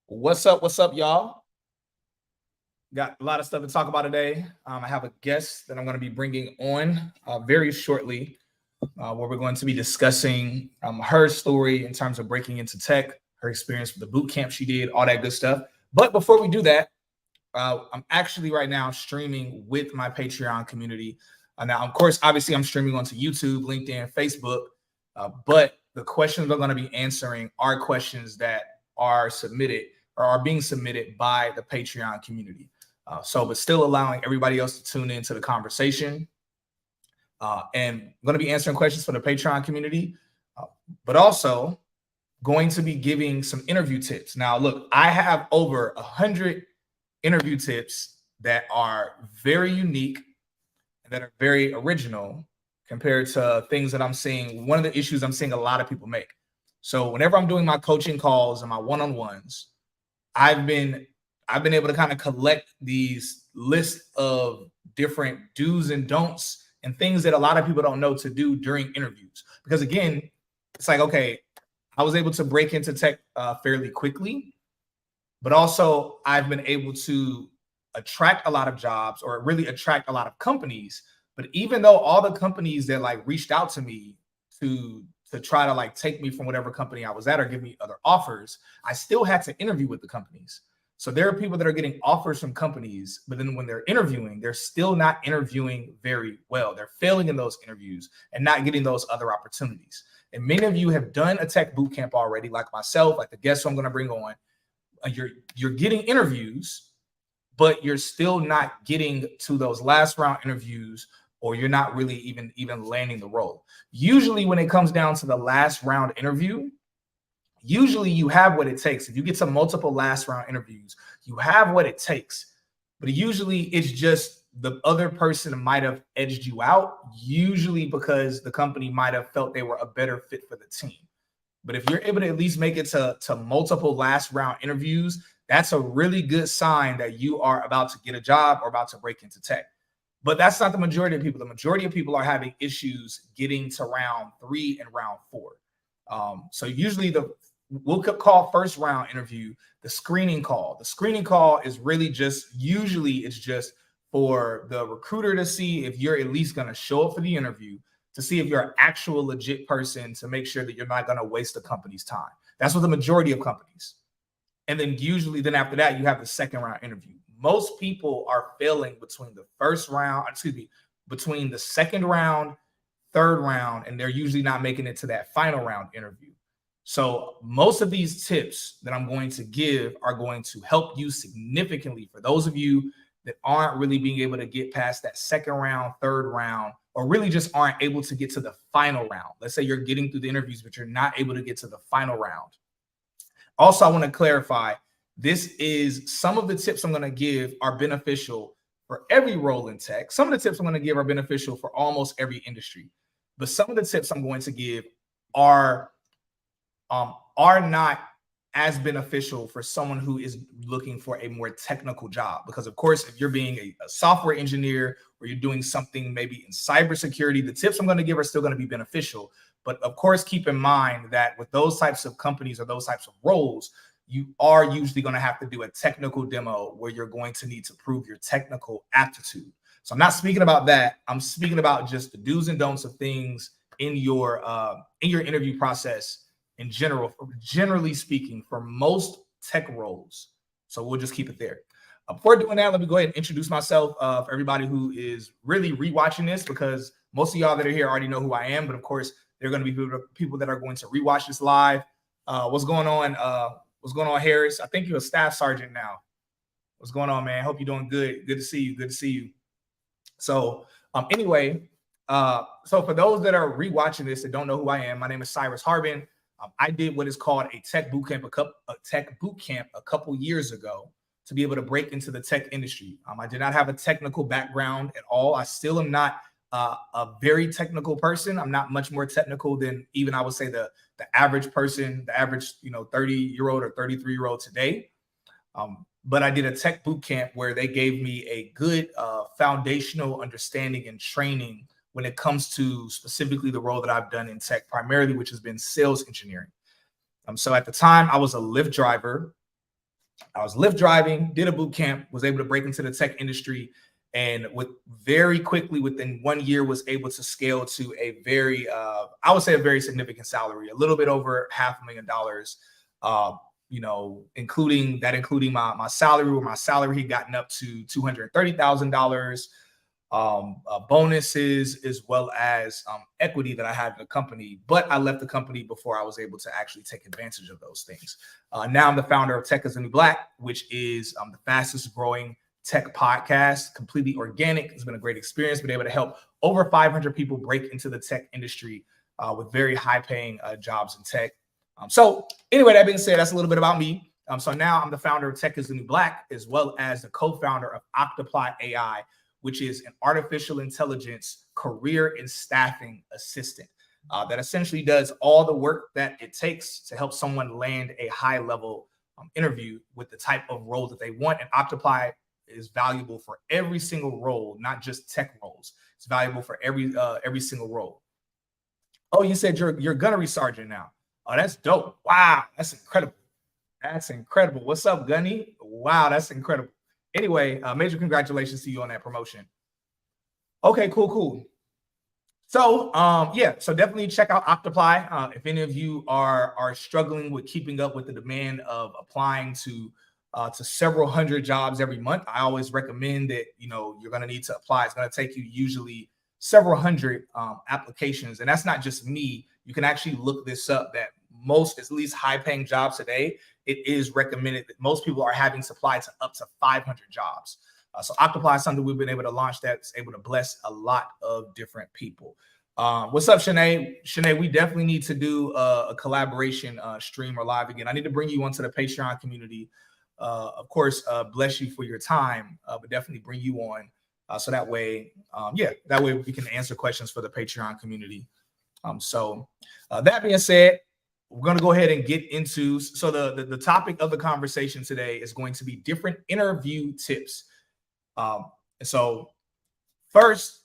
What's up, y'all? Got a lot of stuff to talk about today. I have a guest that I'm going to be bringing on very shortly, where we're going to be discussing her story in terms of breaking into tech, her experience with the boot camp she did, all that good stuff. But before we do that, I'm actually right now streaming with my Patreon community. Now, of course, obviously, I'm streaming onto YouTube, LinkedIn, Facebook, but the questions I'm going to be answering are questions that are submitted or are being submitted by the Patreon community. But still allowing everybody else to tune into the conversation. And I'm going to be answering questions for the Patreon community, but also going to be giving some interview tips. Now, look, I have over 100 interview tips that are very unique and that are very original compared to things that I'm seeing. One of the issues I'm seeing a lot of people make. So whenever I'm doing my coaching calls and my one-on-ones, I've been able to kind of collect these lists of different do's and don'ts and things that a lot of people don't know to do during interviews. Because again, it's like, okay, I was able to break into tech fairly quickly, but also I've been able to attract a lot of jobs or really attract a lot of companies. But even though all the companies that like reached out to me to try to like take me from whatever company I was at or give me other offers, I still had to interview with the companies. So there are people that are getting offers from companies, but then when they're interviewing, they're still not interviewing very well. They're failing in those interviews and not getting those other opportunities. And many of you have done a tech boot camp already, like myself, like the guests who I'm going to bring on. You're getting interviews, but you're still not getting to those last round interviews, or you're not really even landing the role. Usually when it comes down to the last round interview, usually you have what it takes. If you get to multiple last round interviews, you have what it takes. But usually it's just the other person might have edged you out, usually because the company might have felt they were a better fit for the team. But if you're able to at least make it to multiple last round interviews, that's a really good sign that you are about to get a job or about to break into tech. But that's not the majority of people. The majority of people are having issues getting to round 3 and round 4. So usually we'll call first round interview the screening call. The screening call is really usually it's just for the recruiter to see if you're at least going to show up for the interview, to see if you're an actual legit person, to make sure that you're not going to waste the company's time. That's what the majority of companies. And then usually then after that, you have the second round interview. Most people are failing between between the second round, third round, and they're usually not making it to that final round interview. So most of these tips that I'm going to give are going to help you significantly for those of you that aren't really being able to get past that second round, third round, or really just aren't able to get to the final round. Let's say you're getting through the interviews, but you're not able to get to the final round. Also, I want to clarify, some of the tips I'm going to give are beneficial for every role in tech. Some of the tips I'm going to give are beneficial for almost every industry. But some of the tips I'm going to give are not as beneficial for someone who is looking for a more technical job. Because of course, if you're being a software engineer or you're doing something maybe in cybersecurity, the tips I'm going to give are still going to be beneficial. But of course, keep in mind that with those types of companies or those types of roles, you are usually going to have to do a technical demo where you're going to need to prove your technical aptitude. So I'm not speaking about that. I'm speaking about just the do's and don'ts of things in your interview process in general, generally speaking, for most tech roles. So we'll just keep it there. Before doing that, let me go ahead and introduce myself for everybody who is really rewatching this, because most of y'all that are here already know who I am. But of course, there are going to be people that are going to rewatch this live. What's going on? What's going on, Harris? I think you're a staff sergeant now. What's going on, man? Hope you're doing good. Good to see you. Good to see you. So anyway, so for those that are rewatching this and don't know who I am, my name is Cyrus Harbin. I did what is called a tech boot camp a couple years ago to be able to break into the tech industry. I did not have a technical background at all. I still am not a very technical person. I'm not much more technical than even I would say the average person, the average 30-year-old or 33-year-old today. But I did a tech boot camp where they gave me a good foundational understanding and training when it comes to specifically the role that I've done in tech primarily, which has been sales engineering. So at the time I was a Lyft driver. I was Lyft driving, did a boot camp, was able to break into the tech industry, and very quickly within 1 year was able to scale to a very, I would say a very significant salary, a little bit over $500,000. Including my salary, where my salary had gotten up to $230,000. Bonuses, as well as equity that I had in the company. But I left the company before I was able to actually take advantage of those things. Now I'm the founder of Tech is the New Black, which is the fastest growing tech podcast, completely organic. It's been a great experience, been able to help over 500 people break into the tech industry with very high paying jobs in tech. So anyway, that being said, that's a little bit about me. So now I'm the founder of Tech is the New Black, as well as the co-founder of Octoply AI, which is an artificial intelligence career and staffing assistant that essentially does all the work that it takes to help someone land a high level interview with the type of role that they want. And Octoply is valuable for every single role, not just tech roles. It's valuable for every single role. Oh, you said you're gunnery sergeant now. Oh, that's dope. Wow, that's incredible. That's incredible. What's up, Gunny? Wow, that's incredible. Anyway, major congratulations to you on that promotion. Okay, cool. So, so definitely check out Octoply. If any of you are struggling with keeping up with the demand of applying to several hundred jobs every month, I always recommend that you're going to need to apply. It's going to take you usually several hundred applications, and that's not just me. You can actually look this up. That most, at least high-paying jobs today, it is recommended that most people are having to apply to up to 500 jobs. So Octoply is something we've been able to launch that's able to bless a lot of different people. What's up, Shanae? Shanae, we definitely need to do a collaboration stream or live again. I need to bring you onto the Patreon community. Of course, bless you for your time, but definitely bring you on. So that way, that way we can answer questions for the Patreon community. So that being said, we're going to go ahead and get into, so the topic of the conversation today is going to be different interview tips. So first,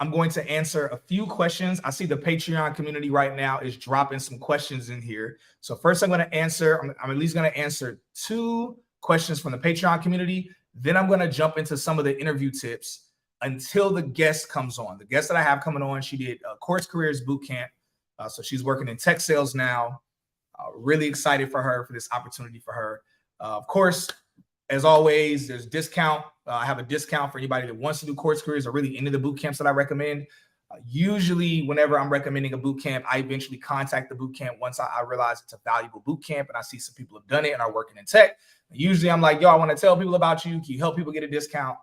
I'm going to answer a few questions. I see the Patreon community right now is dropping some questions in here. So first I'm going to answer, I'm at least going to answer 2 questions from the Patreon community. Then I'm going to jump into some of the interview tips until the guest comes on. The guest that I have coming on, she did a Course Careers Bootcamp. So she's working in tech sales now. Really excited for her, for this opportunity for her. Of course, as always, there's discount. I have a discount for anybody that wants to do Course Careers or really into the boot camps that I recommend. Usually, whenever I'm recommending a boot camp, I eventually contact the boot camp once I realize it's a valuable boot camp and I see some people have done it and are working in tech. Usually, I'm like, yo, I want to tell people about you. Can you help people get a discount?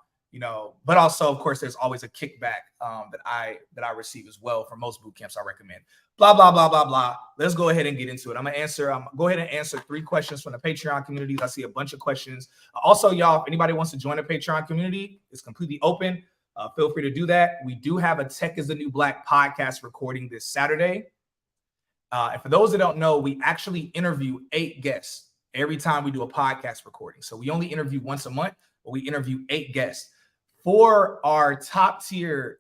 But also, of course, there's always a kickback that I receive as well for most boot camps I recommend. Blah, blah, blah, blah, blah. Let's go ahead and get into it. I'm going to go ahead and answer 3 questions from the Patreon community. I see a bunch of questions. Also, y'all, if anybody wants to join the Patreon community, it's completely open. Feel free to do that. We do have a Tech is the New Black podcast recording this Saturday. And for those that don't know, we actually interview 8 guests every time we do a podcast recording. So we only interview once a month, but we interview 8 guests. For our top tier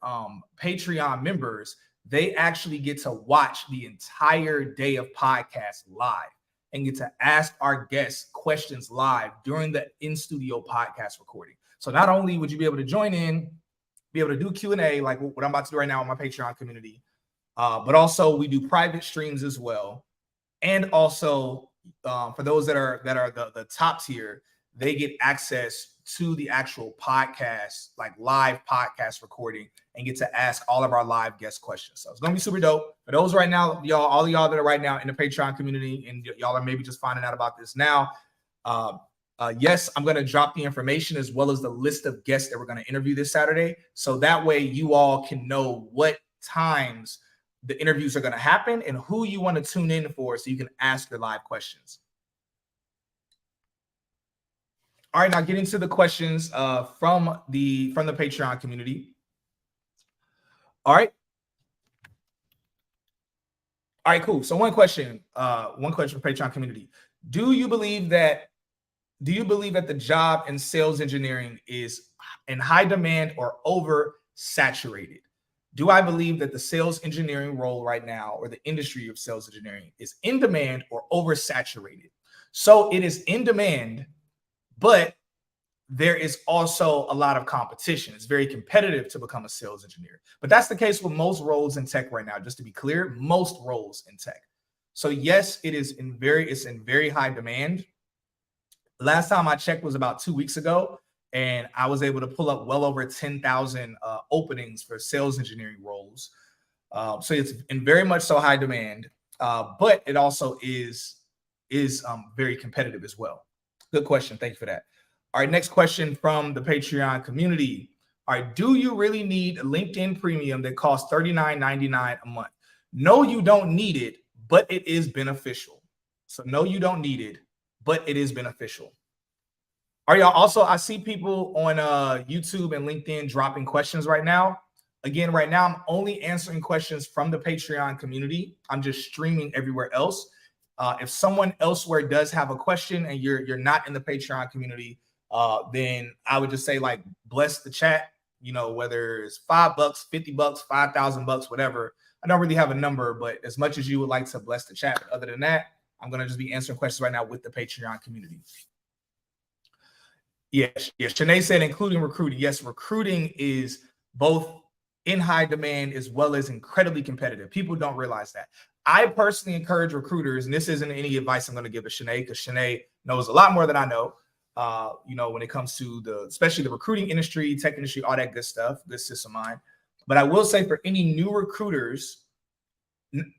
Patreon members, they actually get to watch the entire day of podcast live and get to ask our guests questions live during the in-studio podcast recording. So not only would you be able to join in, be able to do Q&A like what I'm about to do right now on my Patreon community, but also we do private streams as well. And also for those that are the top tier, they get access to the actual podcast, like live podcast recording, and get to ask all of our live guest questions. So it's going to be super dope. For those right now, y'all, all of y'all that are right now in the Patreon community, and y'all are maybe just finding out about this now, yes, I'm going to drop the information as well as the list of guests that we're going to interview this Saturday. So that way you all can know what times the interviews are going to happen and who you want to tune in for so you can ask your live questions. All right, now getting to the questions from the Patreon community. All right, cool. So one question from Patreon community: Do you believe that the job in sales engineering is in high demand or oversaturated? Do I believe that the sales engineering role right now, or the industry of sales engineering, is in demand or oversaturated? So it is in demand. but there is also a lot of competition. It's very competitive to become a sales engineer. But that's the case with most roles in tech right now. Just to be clear, most roles in tech. So yes, it's in very high demand. Last time I checked was about 2 weeks ago, and I was able to pull up well over 10,000 openings for sales engineering roles. So it's in very much so high demand, but it also is very competitive as well. Good question. Thank you for that. All right, next question from the Patreon community. All right, do you really need LinkedIn Premium that costs $39.99 a month? No, you don't need it, but it is beneficial. So no, you don't need it, but it is beneficial. All right, y'all. Also, I see people on YouTube and LinkedIn dropping questions right now. Again, right now, I'm only answering questions from the Patreon community. I'm just streaming everywhere else. If someone elsewhere does have a question and you're not in the Patreon community, then I would just say, like, bless the chat, you know, whether it's $5, $50, $5,000, whatever. I don't really have a number, but as much as you would like to bless the chat, but other than that, I'm going to just be answering questions right now with the Patreon community. Yes. Shanae said, including recruiting. Yes, recruiting is both in high demand as well as incredibly competitive. People don't realize that. I personally encourage recruiters, and this isn't any advice I'm going to give to Shanae, because Shanae knows a lot more than I know, you know, when it comes to especially the recruiting industry, tech industry, all that good stuff, good system mind. But I will say, for any new recruiters,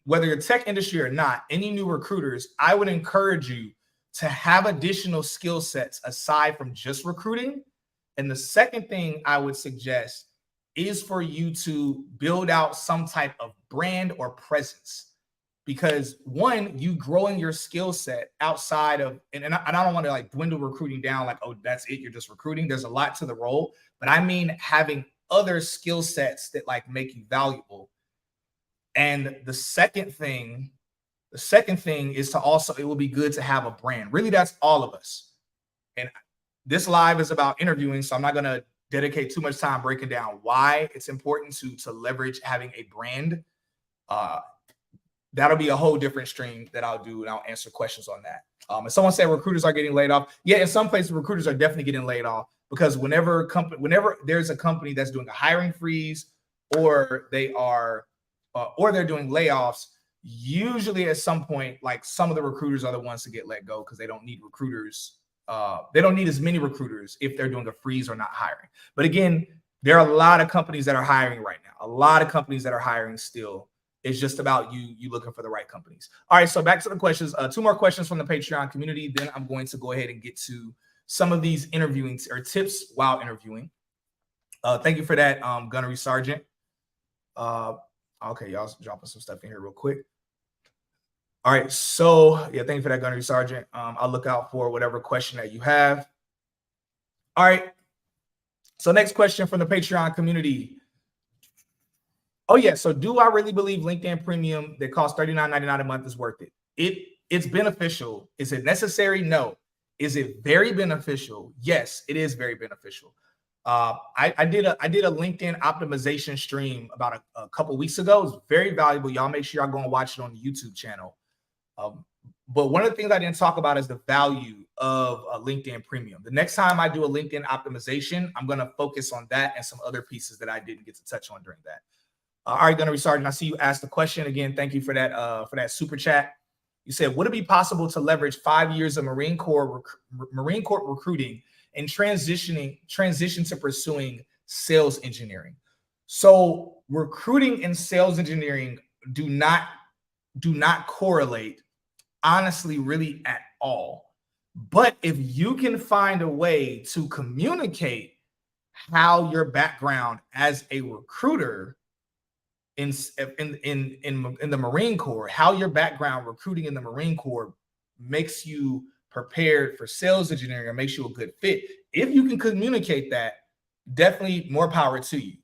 whether you're tech industry or not, any new recruiters, I would encourage you to have additional skill sets aside from just recruiting. And the second thing I would suggest is for you to build out some type of brand or presence, because one, you growing your skill set outside of, and I don't want to like dwindle recruiting down like, oh, that's it, you're just recruiting. There's a lot to the role, but I mean having other skill sets that like make you valuable. And the second thing is to also, it will be good to have a brand. Really, that's all of us. And this live is about interviewing, so I'm not going to dedicate too much time breaking down why it's important to leverage having a brand. That'll be a whole different stream that I'll do, and I'll answer questions on that. And someone said recruiters are getting laid off. Yeah, in some places, recruiters are definitely getting laid off, because whenever there's a company that's doing a hiring freeze, or they're doing layoffs, usually at some point, like, some of the recruiters are the ones to get let go, because they don't need recruiters. They don't need as many recruiters if they're doing a freeze or not hiring. But again, there are a lot of companies that are hiring right now. A lot of companies that are hiring still. It's just about you looking for the right companies. All right, so back to the questions. 2 more questions from the Patreon community. Then I'm going to go ahead and get to some of these interviewing or tips while interviewing. Thank you for that, Gunnery Sergeant. Okay, y'all dropping some stuff in here real quick. All right, so yeah, thank you for that, Gunnery Sergeant. I'll look out for whatever question that you have. All right, so next question from the Patreon community. Oh yeah, so do I really believe LinkedIn Premium that costs $39.99 a month is worth it? It's beneficial. Is it necessary? No. Is it very beneficial? Yes, it is very beneficial. I did a LinkedIn optimization stream about a couple weeks ago. It was very valuable. Y'all make sure y'all go and watch it on the YouTube channel. But one of the things I didn't talk about is the value of a LinkedIn Premium. The next time I do a LinkedIn optimization, I'm going to focus on that and some other pieces that I didn't get to touch on during that. All right, Gunnery Sergeant, I see you asked the question again. Thank you for that super chat. You said, would it be possible to leverage 5 years of Marine Corps recruiting and transition to pursuing sales engineering? So recruiting and sales engineering do not correlate, honestly, really at all. But if you can find a way to communicate how your background as a recruiter in the Marine Corps, how your background recruiting in the Marine Corps makes you prepared for sales engineering or makes you a good fit, if you can communicate that, definitely more power to you.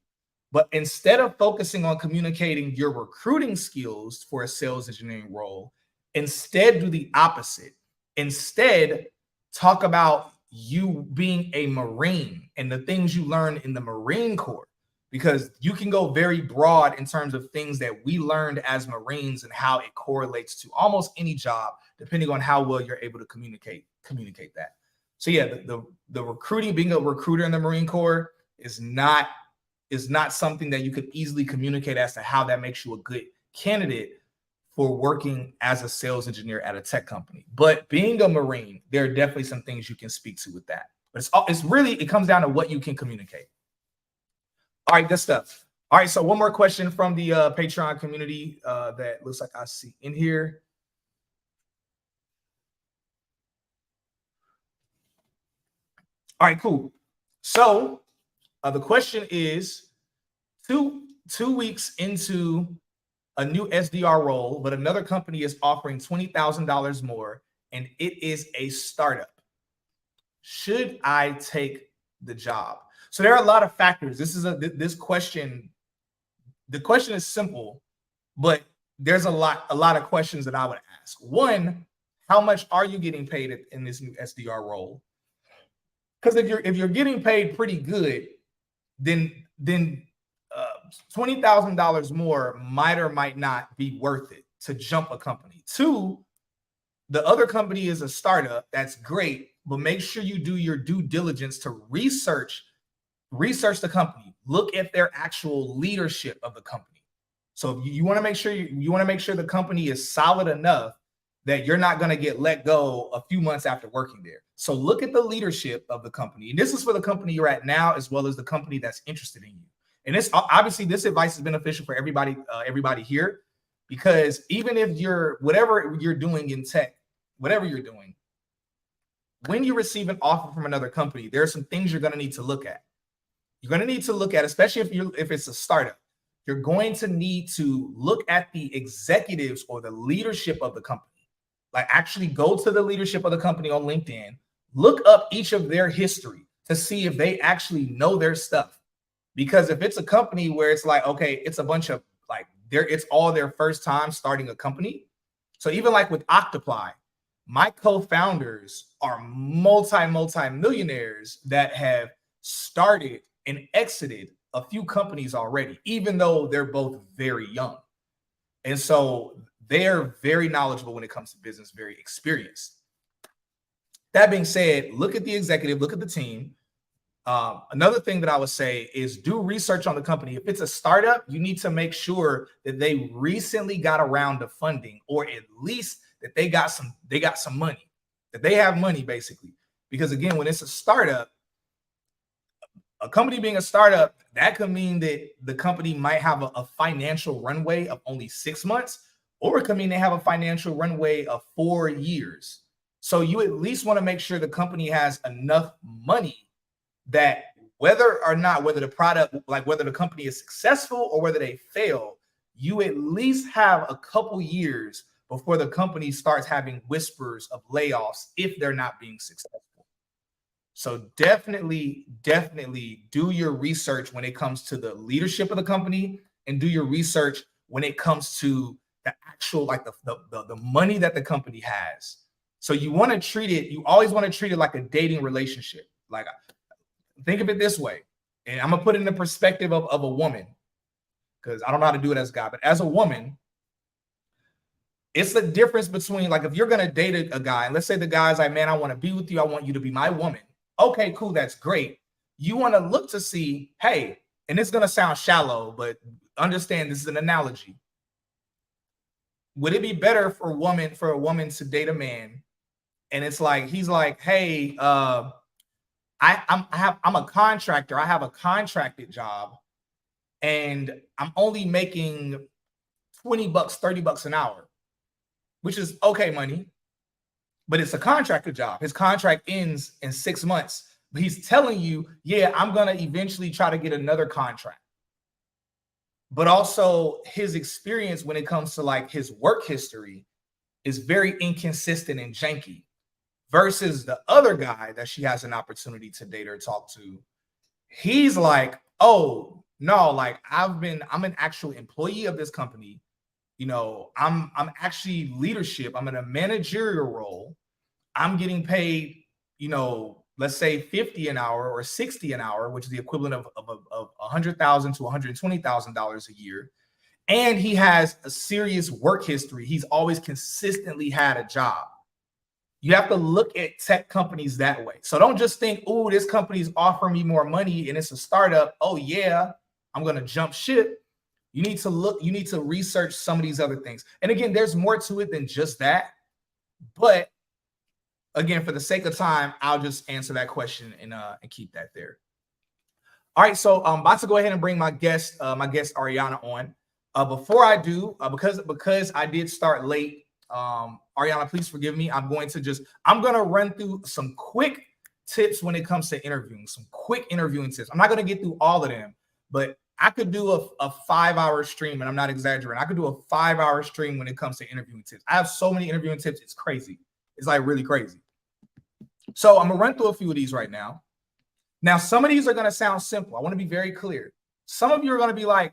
But instead of focusing on communicating your recruiting skills for a sales engineering role, instead do the opposite. Instead, talk about you being a Marine and the things you learned in the Marine Corps, because you can go very broad in terms of things that we learned as Marines and how it correlates to almost any job, depending on how well you're able to communicate that. So yeah, the recruiting, being a recruiter in the Marine Corps is not something that you could easily communicate as to how that makes you a good candidate for working as a sales engineer at a tech company. But being a Marine, there are definitely some things you can speak to with that. But it's really, it comes down to what you can communicate. All right, good stuff. All right, so one more question from the Patreon community that looks like I see in here. All right, cool. So the question is, two weeks into a new SDR role, but another company is offering $20,000 more, and it is a startup. Should I take the job? So there are a lot of factors. This question. The question is simple, but there's a lot of questions that I would ask. One, how much are you getting paid in this new SDR role? Because if you're getting paid pretty good, then $20,000 more might or might not be worth it to jump a company. Two, the other company is a startup. That's great, but make sure you do your due diligence to research the company. Look at their actual leadership of the company. So you want to make sure the company is solid enough that you're not going to get let go a few months after working there. So look at the leadership of the company. And this is for the company you're at now, as well as the company that's interested in you. And this, obviously, this advice is beneficial for everybody here, because even if whatever you're doing in tech, whatever you're doing, when you receive an offer from another company, there are some things you're going to need to look at. You're going to need to look at, especially if it's a startup, you're going to need to look at the executives or the leadership of the company. Like, actually go to the leadership of the company on LinkedIn, look up each of their history to see if they actually know their stuff. Because if it's a company where it's like, okay, it's a bunch of it's all their first time starting a company. So even like with Octopi, my co-founders are multi-millionaires that have started and exited a few companies already, even though they're both very young. And so they're very knowledgeable when it comes to business, very experienced. That being said, look at the executive, look at the team. Another thing that I would say is do research on the company. If it's a startup, you need to make sure that they recently got a round of funding, or at least that they got some money, that they have money, basically. Because again, when it's a startup, a company being a startup, that could mean that the company might have a financial runway of only 6 months, or it could mean they have a financial runway of 4 years. So you at least want to make sure the company has enough money that whether the product, like whether the company is successful or whether they fail, you at least have a couple years before the company starts having whispers of layoffs if they're not being successful. So definitely do your research when it comes to the leadership of the company, and do your research when it comes to the actual, like the money that the company has. So you always want to treat it like a dating relationship. Like, think of it this way, and I'm gonna put it in the perspective of a woman, because I don't know how to do it as a guy, but as a woman, it's the difference between, like, if you're gonna date a guy, and let's say the guy's like, man, I want to be with you, I want you to be my woman. Okay, cool, that's great. You want to look to see, hey, and it's gonna sound shallow, but understand this is an analogy. Would it be better for a woman to date a man, and it's like, he's like, hey, I'm a contractor. I have a contracted job, and I'm only making $20, $30 an hour, which is okay money, but it's a contracted job. His contract ends in 6 months, but he's telling you, yeah, I'm going to eventually try to get another contract. But also his experience when it comes to like his work history is very inconsistent and janky. Versus the other guy that she has an opportunity to date or talk to, he's like, oh no, like I'm an actual employee of this company. You know, I'm actually leadership. I'm in a managerial role. I'm getting paid, you know, let's say 50 an hour or 60 an hour, which is the equivalent of $100,000 to $120,000 a year. And he has a serious work history. He's always consistently had a job. You have to look at tech companies that way. So don't just think, oh, this company's offering me more money and it's a startup. Oh, yeah, I'm going to jump ship. You need to look, you need to research some of these other things. And again, there's more to it than just that. But again, for the sake of time, I'll just answer that question and keep that there. All right, so I'm about to go ahead and bring my guest Ariana on. Before I do, because I did start late, Ariana, please forgive me. I'm going to run through some quick tips when it comes to interviewing, some quick interviewing tips. I'm not going to get through all of them, but I could do a 5-hour stream, and I'm not exaggerating. I could do a 5-hour stream when it comes to interviewing tips. I have so many interviewing tips. It's crazy. It's like really crazy. So I'm going to run through a few of these right now. Now, some of these are going to sound simple. I want to be very clear. Some of you are going to be like,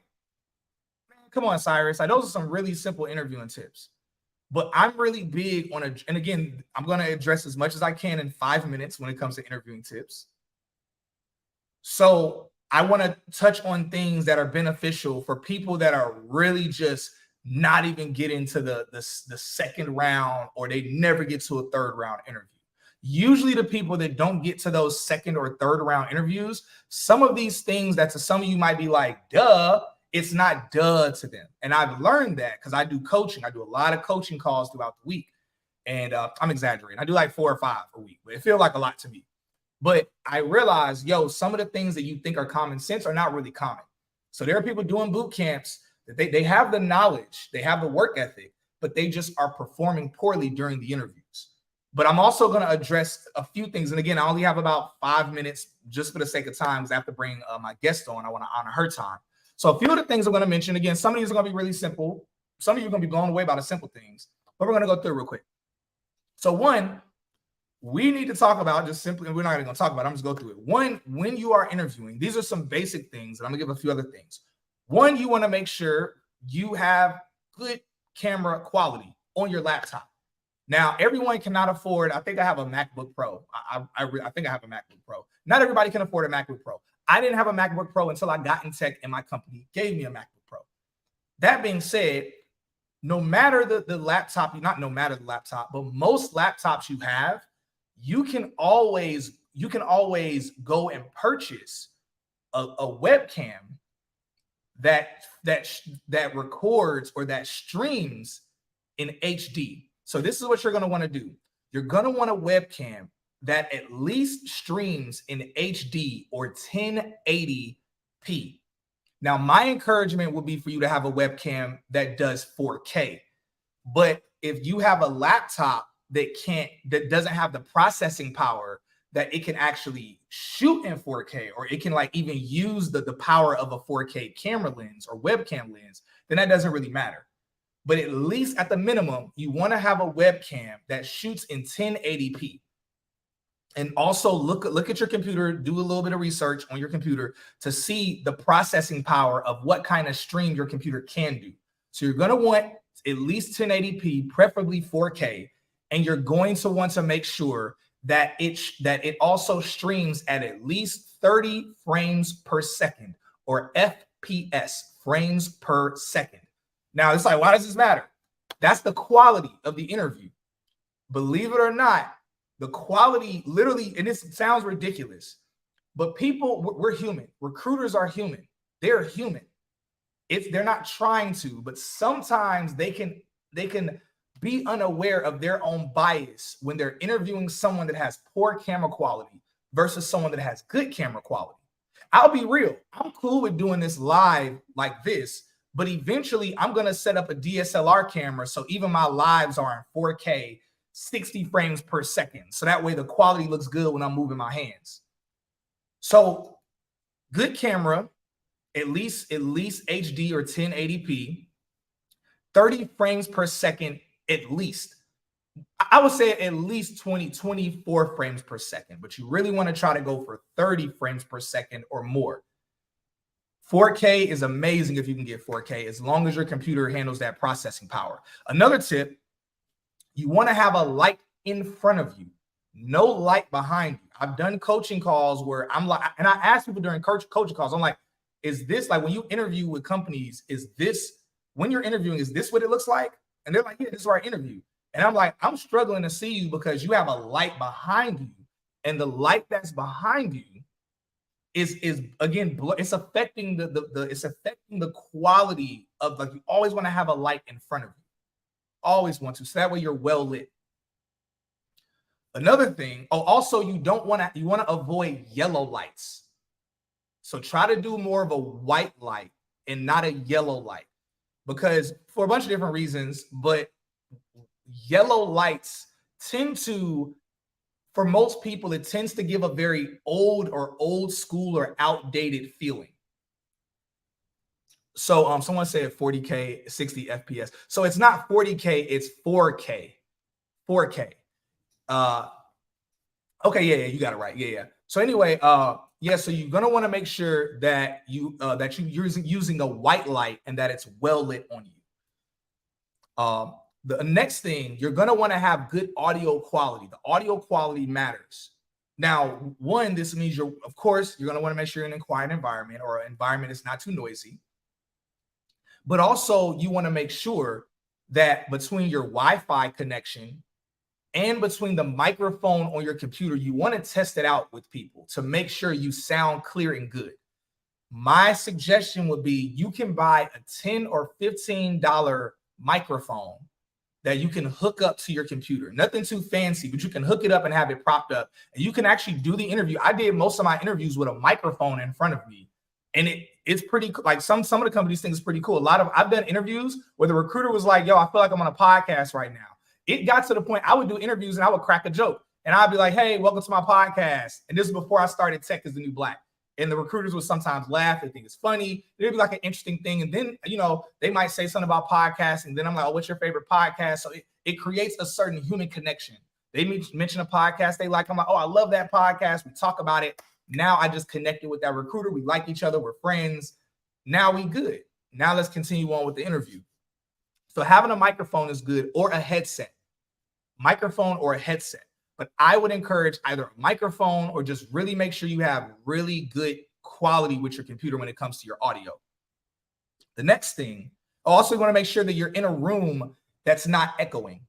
man, come on, Cyrus. Like, those are some really simple interviewing tips. But I'm really big on and again, I'm going to address as much as I can in 5 minutes when it comes to interviewing tips. So I want to touch on things that are beneficial for people that are really just not even getting to the second round, or they never get to a third round interview. Usually the people that don't get to those second or third round interviews, some of these things that to some of you might be like, duh, it's not duh to them. And I've learned that because I do coaching. I do a lot of coaching calls throughout the week. And I'm exaggerating. I do like 4 or 5 a week, but it feels like a lot to me. But I realize, some of the things that you think are common sense are not really common. So there are people doing boot camps that they have the knowledge, they have the work ethic, but they just are performing poorly during the interviews. But I'm also going to address a few things. And again, I only have about 5 minutes just for the sake of time, because I have to bring my guest on. I want to honor her time. So a few of the things I'm going to mention, again, some of these are going to be really simple. Some of you are going to be blown away by the simple things, but we're going to go through it real quick. So one, we need to talk about just simply, and we're not even going to talk about it, I'm just going to go through it. One, when you are interviewing, these are some basic things, and I'm going to give a few other things. One, you want to make sure you have good camera quality on your laptop. Now, everyone cannot afford, I think I have a MacBook Pro. I think I have a MacBook Pro. Not everybody can afford a MacBook Pro. I didn't have a MacBook Pro until I got in tech and my company gave me a MacBook Pro. That being said, no matter the laptop, not no matter the laptop, but most laptops you have, you can always go and purchase a webcam that records or that streams in HD. So this is what you're going to want to do. You're going to want a webcam that at least streams in HD or 1080p. Now, my encouragement would be for you to have a webcam that does 4K. But if you have a laptop that doesn't have the processing power that it can actually shoot in 4K, or it can even use the power of a 4K camera lens or webcam lens, then that doesn't really matter. But at least at the minimum, you want to have a webcam that shoots in 1080p. And also look at your computer, do a little bit of research on your computer to see the processing power of what kind of stream your computer can do. So you're going to want at least 1080p, preferably 4K, and you're going to want to make sure that it also streams at least 30 frames per second, or FPS, frames per second. Now, it's like, why does this matter? That's the quality of the interview. Believe it or not, the quality literally, and this sounds ridiculous, but we're human. Recruiters are human. They're human. They're not trying to, but sometimes they can be unaware of their own bias when they're interviewing someone that has poor camera quality versus someone that has good camera quality. I'll be real. I'm cool with doing this live like this, but eventually I'm going to set up a DSLR camera so even my lives are in 4K, 60 frames per second. So that way the quality looks good when I'm moving my hands. So good camera, at least HD or 1080p, 30 frames per second at least. I would say at least 24 frames per second, but you really want to try to go for 30 frames per second or more. 4K is amazing if you can get 4K, as long as your computer handles that processing power. Another tip, you want to have a light in front of you, no light behind you. I've done coaching calls where I'm like, and I ask people during coaching calls, I'm like, is this like when you interview with companies, when you're interviewing, is this what it looks like? And they're like, yeah, this is where I interview. And I'm like, I'm struggling to see you because you have a light behind you. And the light that's behind you is again, it's affecting it's affecting the quality of, like, you always want to have a light in front of you. Always want to. So that way you're well lit. Another thing, also you want to avoid yellow lights. So try to do more of a white light and not a yellow light, because for a bunch of different reasons, but yellow lights tend to, for most people, it tends to give a very old school or outdated feeling. So someone said 40K, 60 FPS. So it's not 40K, it's 4K. 4K. Okay, yeah, you got it right. Yeah. So anyway, yeah, so you're gonna want to make sure that you're using a white light and that it's well lit on you. The next thing, you're going to want to have good audio quality. The audio quality matters. Now, one, this means of course, you're going to want to make sure you're in a quiet environment, or an environment that's not too noisy. But also, you want to make sure that between your Wi-Fi connection and between the microphone on your computer, you want to test it out with people to make sure you sound clear and good. My suggestion would be you can buy a $10 or $15 microphone that you can hook up to your computer. Nothing too fancy, but you can hook it up and have it propped up. And you can actually do the interview. I did most of my interviews with a microphone in front of me. And it's pretty, like, some of the companies think it's pretty cool. I've done interviews where the recruiter was like, yo, I feel like I'm on a podcast right now. It got to the point I would do interviews and I would crack a joke. And I'd be like, hey, welcome to my podcast. And this is before I started Tech is the New Black. And the recruiters would sometimes laugh. They think it's funny. It'd be like an interesting thing. And then, they might say something about podcasting. And then I'm like, oh, what's your favorite podcast? So it creates a certain human connection. They mention a podcast they like. I'm like, oh, I love that podcast. We talk about it. Now I just connected with that recruiter. We like each other. We're friends. Now we good. Now let's continue on with the interview. So having a microphone is good, or a headset. Microphone or a headset. But I would encourage either a microphone, or just really make sure you have really good quality with your computer when it comes to your audio. The next thing, also you want to make sure that you're in a room that's not echoing.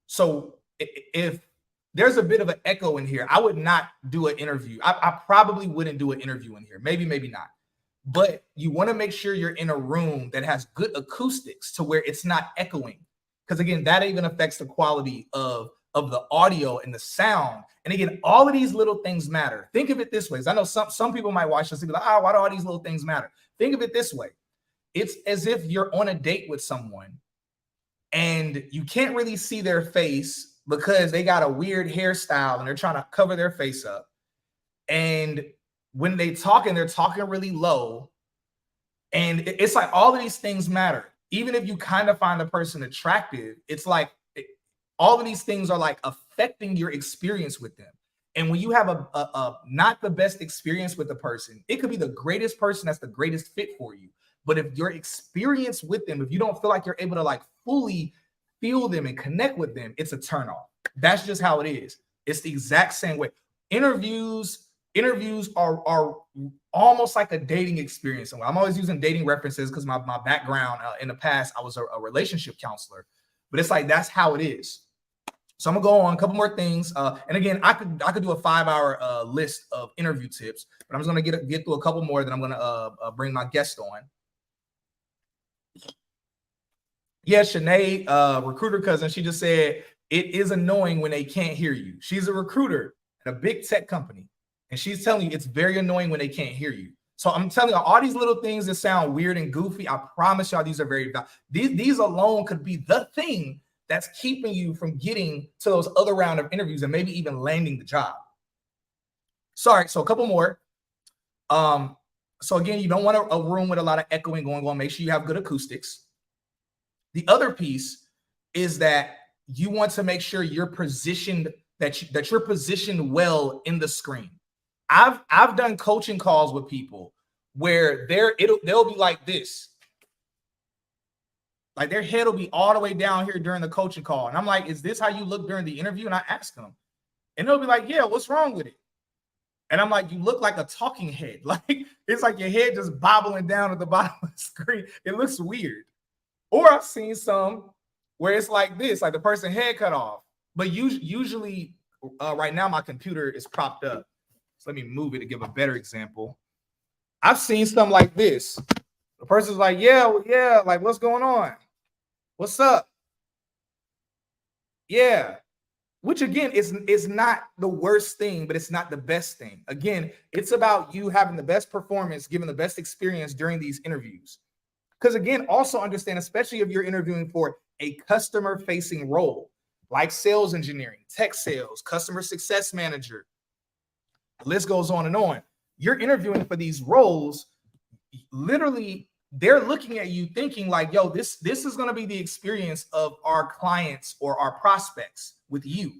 So if there's a bit of an echo in here, I would not do an interview. I probably wouldn't do an interview in here. Maybe not. But you want to make sure you're in a room that has good acoustics to where it's not echoing. Because again, that even affects the quality of the audio and the sound. And again, all of these little things matter. Think of it this way. I know some people might watch this and be like, why do all these little things matter? Think of it this way. It's as if you're on a date with someone and you can't really see their face because they got a weird hairstyle and they're trying to cover their face up. And when they're talking really low. And it's like all of these things matter. Even if you kind of find the person attractive, it's like all of these things are like affecting your experience with them. And when you have a not the best experience with the person, it could be the greatest person that's the greatest fit for you. But if your experience with them, if you don't feel like you're able to like fully feel them and connect with them, it's a turnoff. That's just how it is. It's the exact same way. Interviews are almost like a dating experience. I'm always using dating references because my background in the past, I was a relationship counselor. But it's like, that's how it is. So I'm gonna go on a couple more things. And again, I could do a 5-hour list of interview tips, but I'm just gonna get through a couple more. Then I'm gonna bring my guest on. Yeah, Sinead, recruiter cousin, she just said it is annoying when they can't hear you. She's a recruiter at a big tech company, and she's telling you it's very annoying when they can't hear you. So I'm telling you, all these little things that sound weird and goofy, I promise y'all these are very valid. These alone could be the thing that's keeping you from getting to those other round of interviews and maybe even landing the job. Sorry, so a couple more. So again, you don't want a room with a lot of echoing going on. Make sure you have good acoustics. The other piece is that you want to make sure you're positioned, that you're positioned well in the screen. I've done coaching calls with people where they'll be like this. Like their head will be all the way down here during the coaching call. And I'm like, is this how you look during the interview? And I ask them. And they'll be like, yeah, what's wrong with it? And I'm like, you look like a talking head. Like, it's like your head just bobbling down at the bottom of the screen. It looks weird. Or I've seen some where it's like this, like the person head cut off. But usually right now my computer is propped up. So let me move it to give a better example. I've seen something like this. The person's like, yeah, like what's going on? What's up? Yeah. Which again is not the worst thing, but it's not the best thing. Again, it's about you having the best performance, giving the best experience during these interviews. Because again, also understand, especially if you're interviewing for a customer-facing role, like sales engineering, tech sales, customer success manager, the list goes on and on. You're interviewing for these roles, literally, they're looking at you thinking like, yo, this is going to be the experience of our clients or our prospects with you.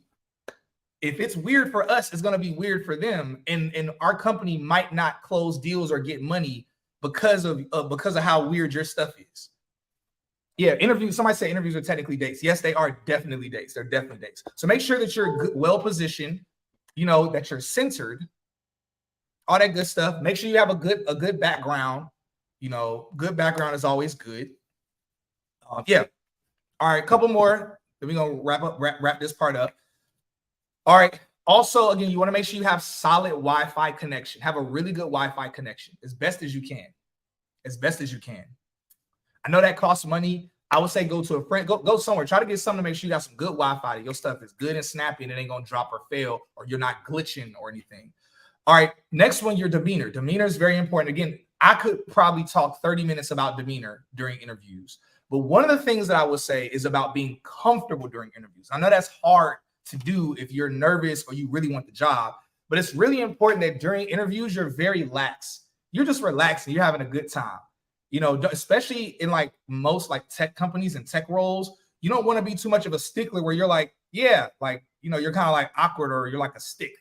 If it's weird for us, it's going to be weird for them. And our company might not close deals or get money because of how weird your stuff is. Yeah, interviews. Somebody say interviews are technically dates. Yes, they are definitely dates. They're definitely dates. So make sure that you're well positioned, that you're centered, all that good stuff. Make sure you have a good background. Good background is always good. Yeah. All right, a couple more. Then we're gonna wrap this part up. All right. Also, again, you want to make sure you have solid Wi-Fi connection. Have a really good Wi-Fi connection as best as you can. As best as you can. I know that costs money. I would say go to a friend, go somewhere. Try to get something to make sure you got some good Wi-Fi. Your stuff is good and snappy and it ain't gonna drop or fail, or you're not glitching or anything. All right, next one, your demeanor. Demeanor is very important. Again, I could probably talk 30 minutes about demeanor during interviews. But one of the things that I would say is about being comfortable during interviews. I know that's hard to do if you're nervous or you really want the job, but it's really important that during interviews, you're very lax. You're just relaxing. You're having a good time. Especially in like most like tech companies and tech roles, you don't want to be too much of a stickler where you're like, yeah, like, you're kind of like awkward or you're like a stick.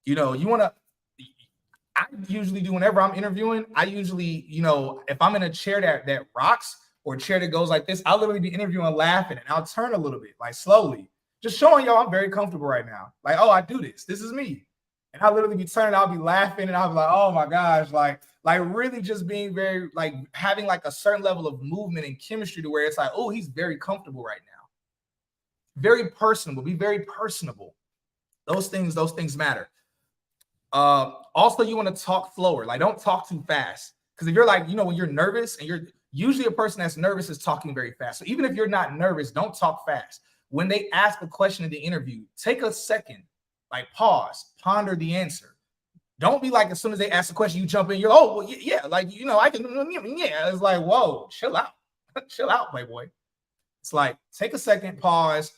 You want to, I usually do whenever I'm interviewing, I usually, if I'm in a chair that rocks or a chair that goes like this, I'll literally be interviewing laughing and I'll turn a little bit, like slowly, just showing y'all I'm very comfortable right now. Like, oh, I do this. This is me. And I'll literally be turning, I'll be laughing and I'll be like, oh my gosh, like really just being very, like having like a certain level of movement and chemistry to where it's like, oh, he's very comfortable right now. Very personable, be very personable. Those things matter. Also, you want to talk slower. Like, don't talk too fast. Because if you're like, when you're nervous and you're usually a person that's nervous is talking very fast. So even if you're not nervous, don't talk fast. When they ask a question in the interview, take a second, like pause, ponder the answer. Don't be like, as soon as they ask a question, you jump in, you're, oh, well, yeah, like, I can, yeah. It's like, whoa, chill out. Chill out, playboy. It's like, take a second, pause,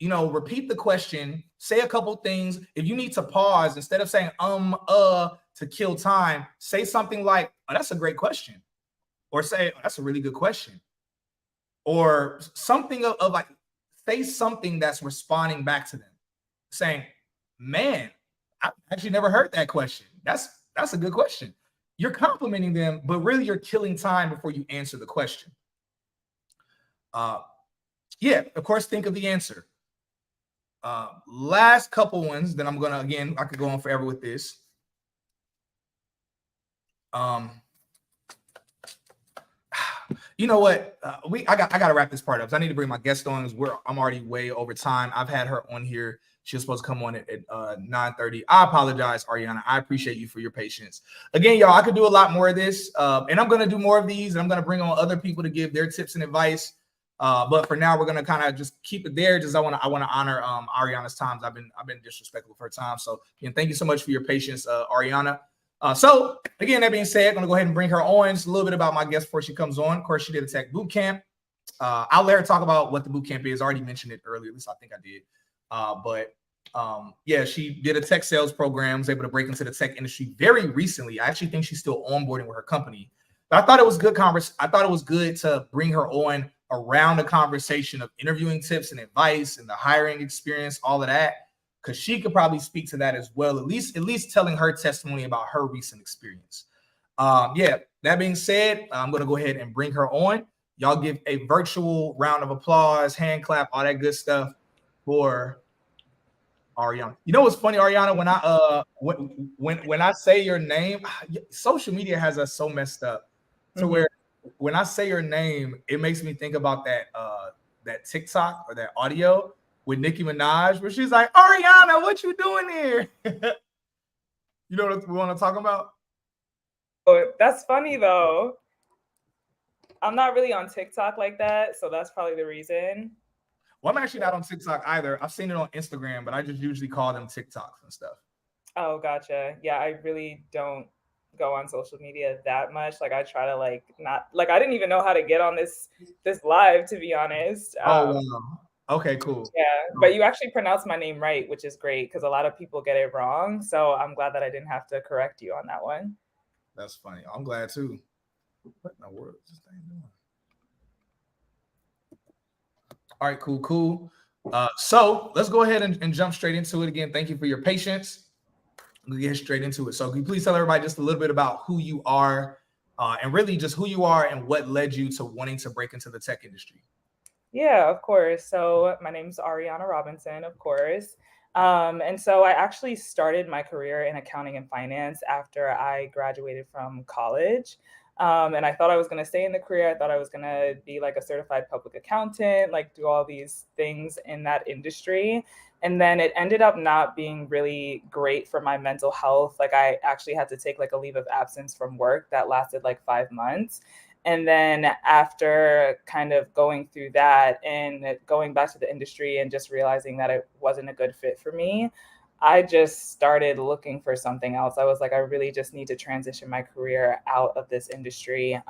repeat the question, say a couple things. If you need to pause, instead of saying, to kill time, say something like, oh, that's a great question. Or say, oh, that's a really good question. Or something of like, say something that's responding back to them, saying, man, I actually never heard that question. That's a good question. You're complimenting them, but really you're killing time before you answer the question. Yeah, of course, think of the answer. Last couple ones, then I'm gonna, again, I could go on forever with this. You know what? I gotta wrap this part up. I need to bring my guest on. I'm already way over time. I've had her on here. She was supposed to come on at 9:30. I apologize, Ariana. I appreciate you for your patience. Again, y'all, I could do a lot more of this, and I'm gonna do more of these, and I'm gonna bring on other people to give their tips and advice. But for now, we're gonna kind of just keep it there. Just I want to honor Ariana's times. I've been disrespectful for her time. So again, thank you so much for your patience, Ariana. So again, that being said, I'm gonna go ahead and bring her on. Just a little bit about my guest before she comes on. Of course, she did a tech boot camp. I'll let her talk about what the boot camp is. I already mentioned it earlier. At least I think I did. Yeah, she did a tech sales program. Was able to break into the tech industry very recently. I actually think she's still onboarding with her company. But I thought it was good I thought it was good to bring her on around the conversation of interviewing tips and advice and the hiring experience, all of that, because she could probably speak to that as well, at least telling her testimony about her recent experience. Yeah, that being said, I'm going to go ahead and bring her on. Y'all give a virtual round of applause, hand clap, all that good stuff for Ariana. You know what's funny, Ariana? When I say your name, social media has us so messed up to where when I say your name, it makes me think about that that TikTok or that audio with Nicki Minaj where she's like, Ariana, what you doing here? You know what we want to talk about? Oh, that's funny though. I'm not really on TikTok like that, so that's probably the reason. Well, I'm actually not on TikTok either. I've seen it on Instagram, but I just usually call them TikToks and stuff. Oh, gotcha. Yeah, I really don't go on social media that much. Like I try to like not like I didn't even know how to get on this live to be honest. Oh, wow. Okay, cool. Yeah, Oh, but you actually pronounced my name right, which is great because a lot of people get it wrong. So I'm glad that I didn't have to correct you on that one. that's funny. I'm glad too. What in the world is this thing doing? All right, cool. So let's go ahead and jump straight into it. Again, thank you for your patience. We'll get straight into it. So can you please tell everybody just a little bit about who you are and really just who you are and what led you to wanting to break into the tech industry? Yeah, of course. So my name's Ariana Robinson, of course. And so I actually started my career in accounting and finance after I graduated from college. And I thought I was going to stay in the career. I thought I was going to be like a certified public accountant, like do all these things in that industry. And then it ended up not being really great for my mental health. Like I actually had to take like a leave of absence from work that lasted like 5 months. And then after kind of going through that and going back to the industry and just realizing that it wasn't a good fit for me, I just started looking for something else. I was like, I really just need to transition my career out of this industry.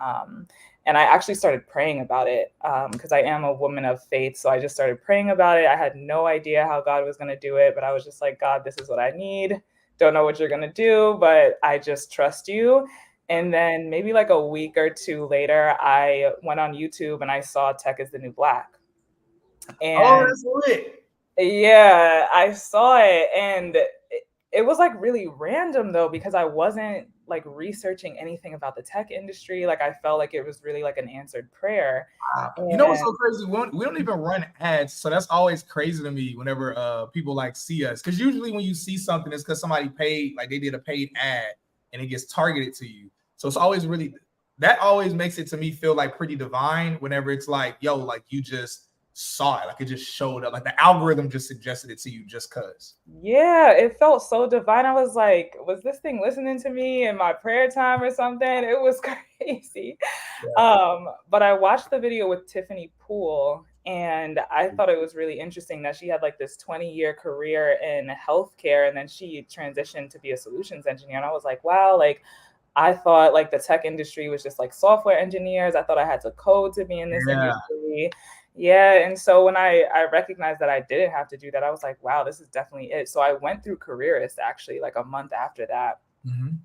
And I actually started praying about it because I am a woman of faith. So I just started praying about it. I had no idea how God was going to do it, but I was just like, God, this is what I need. Don't know what you're going to do, but I just trust you. And then maybe like a week or two later, I went on YouTube and I saw Tech is the New Black. Oh, And that's lit. yeah, I saw it. And it was like really random though, because I wasn't like researching anything about the tech industry. Like I felt like it was really like an answered prayer. You know what's And so crazy? We don't even run ads, so that's always crazy to me whenever people like see us. Because usually when you see something, it's because somebody paid, like they did a paid ad, and it gets targeted to you. So it's always really that always makes it to me feel like pretty divine. Whenever it's like, yo, like you just saw it, like it just showed up, like the algorithm just suggested it to you just cause. yeah, it felt so divine. I was like, was this thing listening to me in my prayer time or something? It was crazy. Yeah. But I watched the video with Tiffany Poole, and I thought it was really interesting that she had like this 20-year career in healthcare, and then she transitioned to be a solutions engineer. And I was like, wow, like I thought like the tech industry was just like software engineers. I thought I had to code to be in this Yeah. industry. Yeah. And so when I recognized that I didn't have to do that, I was like, wow, this is definitely it. So I went through Careerist actually like a month after that. Mm-hmm.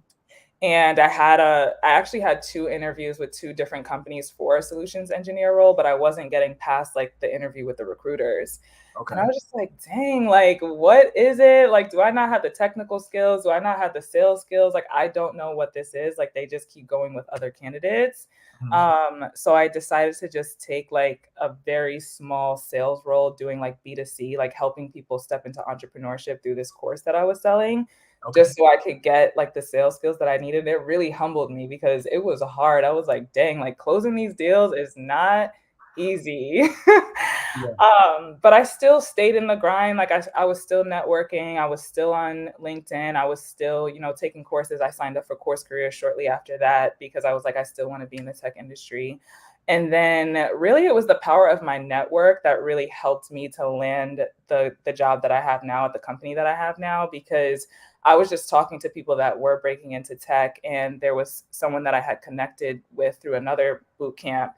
And I actually had 2 interviews with 2 different companies for a solutions engineer role, but I wasn't getting past like the interview with the recruiters. And I Okay. was just like, dang, like, what is it? Like, do I not have the technical skills? Do I not have the sales skills? Like, I don't know what this is. Like, they just keep going with other candidates. Mm-hmm. So I decided to just take like a very small sales role doing like B2C, like helping people step into entrepreneurship through this course that I was selling Okay. just so I could get like the sales skills that I needed. It really humbled me because it was hard. I was like, dang, like closing these deals is not easy. Yeah. But I still stayed in the grind. Like I was still networking. I was still on LinkedIn. I was still, taking courses. I signed up for Course Career shortly after that because I was like, I still want to be in the tech industry. And then really it was the power of my network that really helped me to land the job that I have now at the company that I have now, because I was just talking to people that were breaking into tech, and there was someone that I had connected with through another boot camp,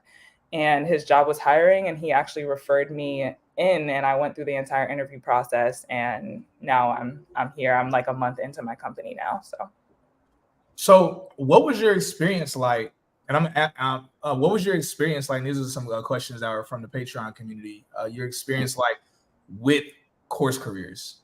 and his job was hiring, and he actually referred me in, and I went through the entire interview process, and now I'm here. I'm like a month into my company now. So, what was your experience like? And what was your experience like? And these are some questions that are from the Patreon community. Your experience like with course careers.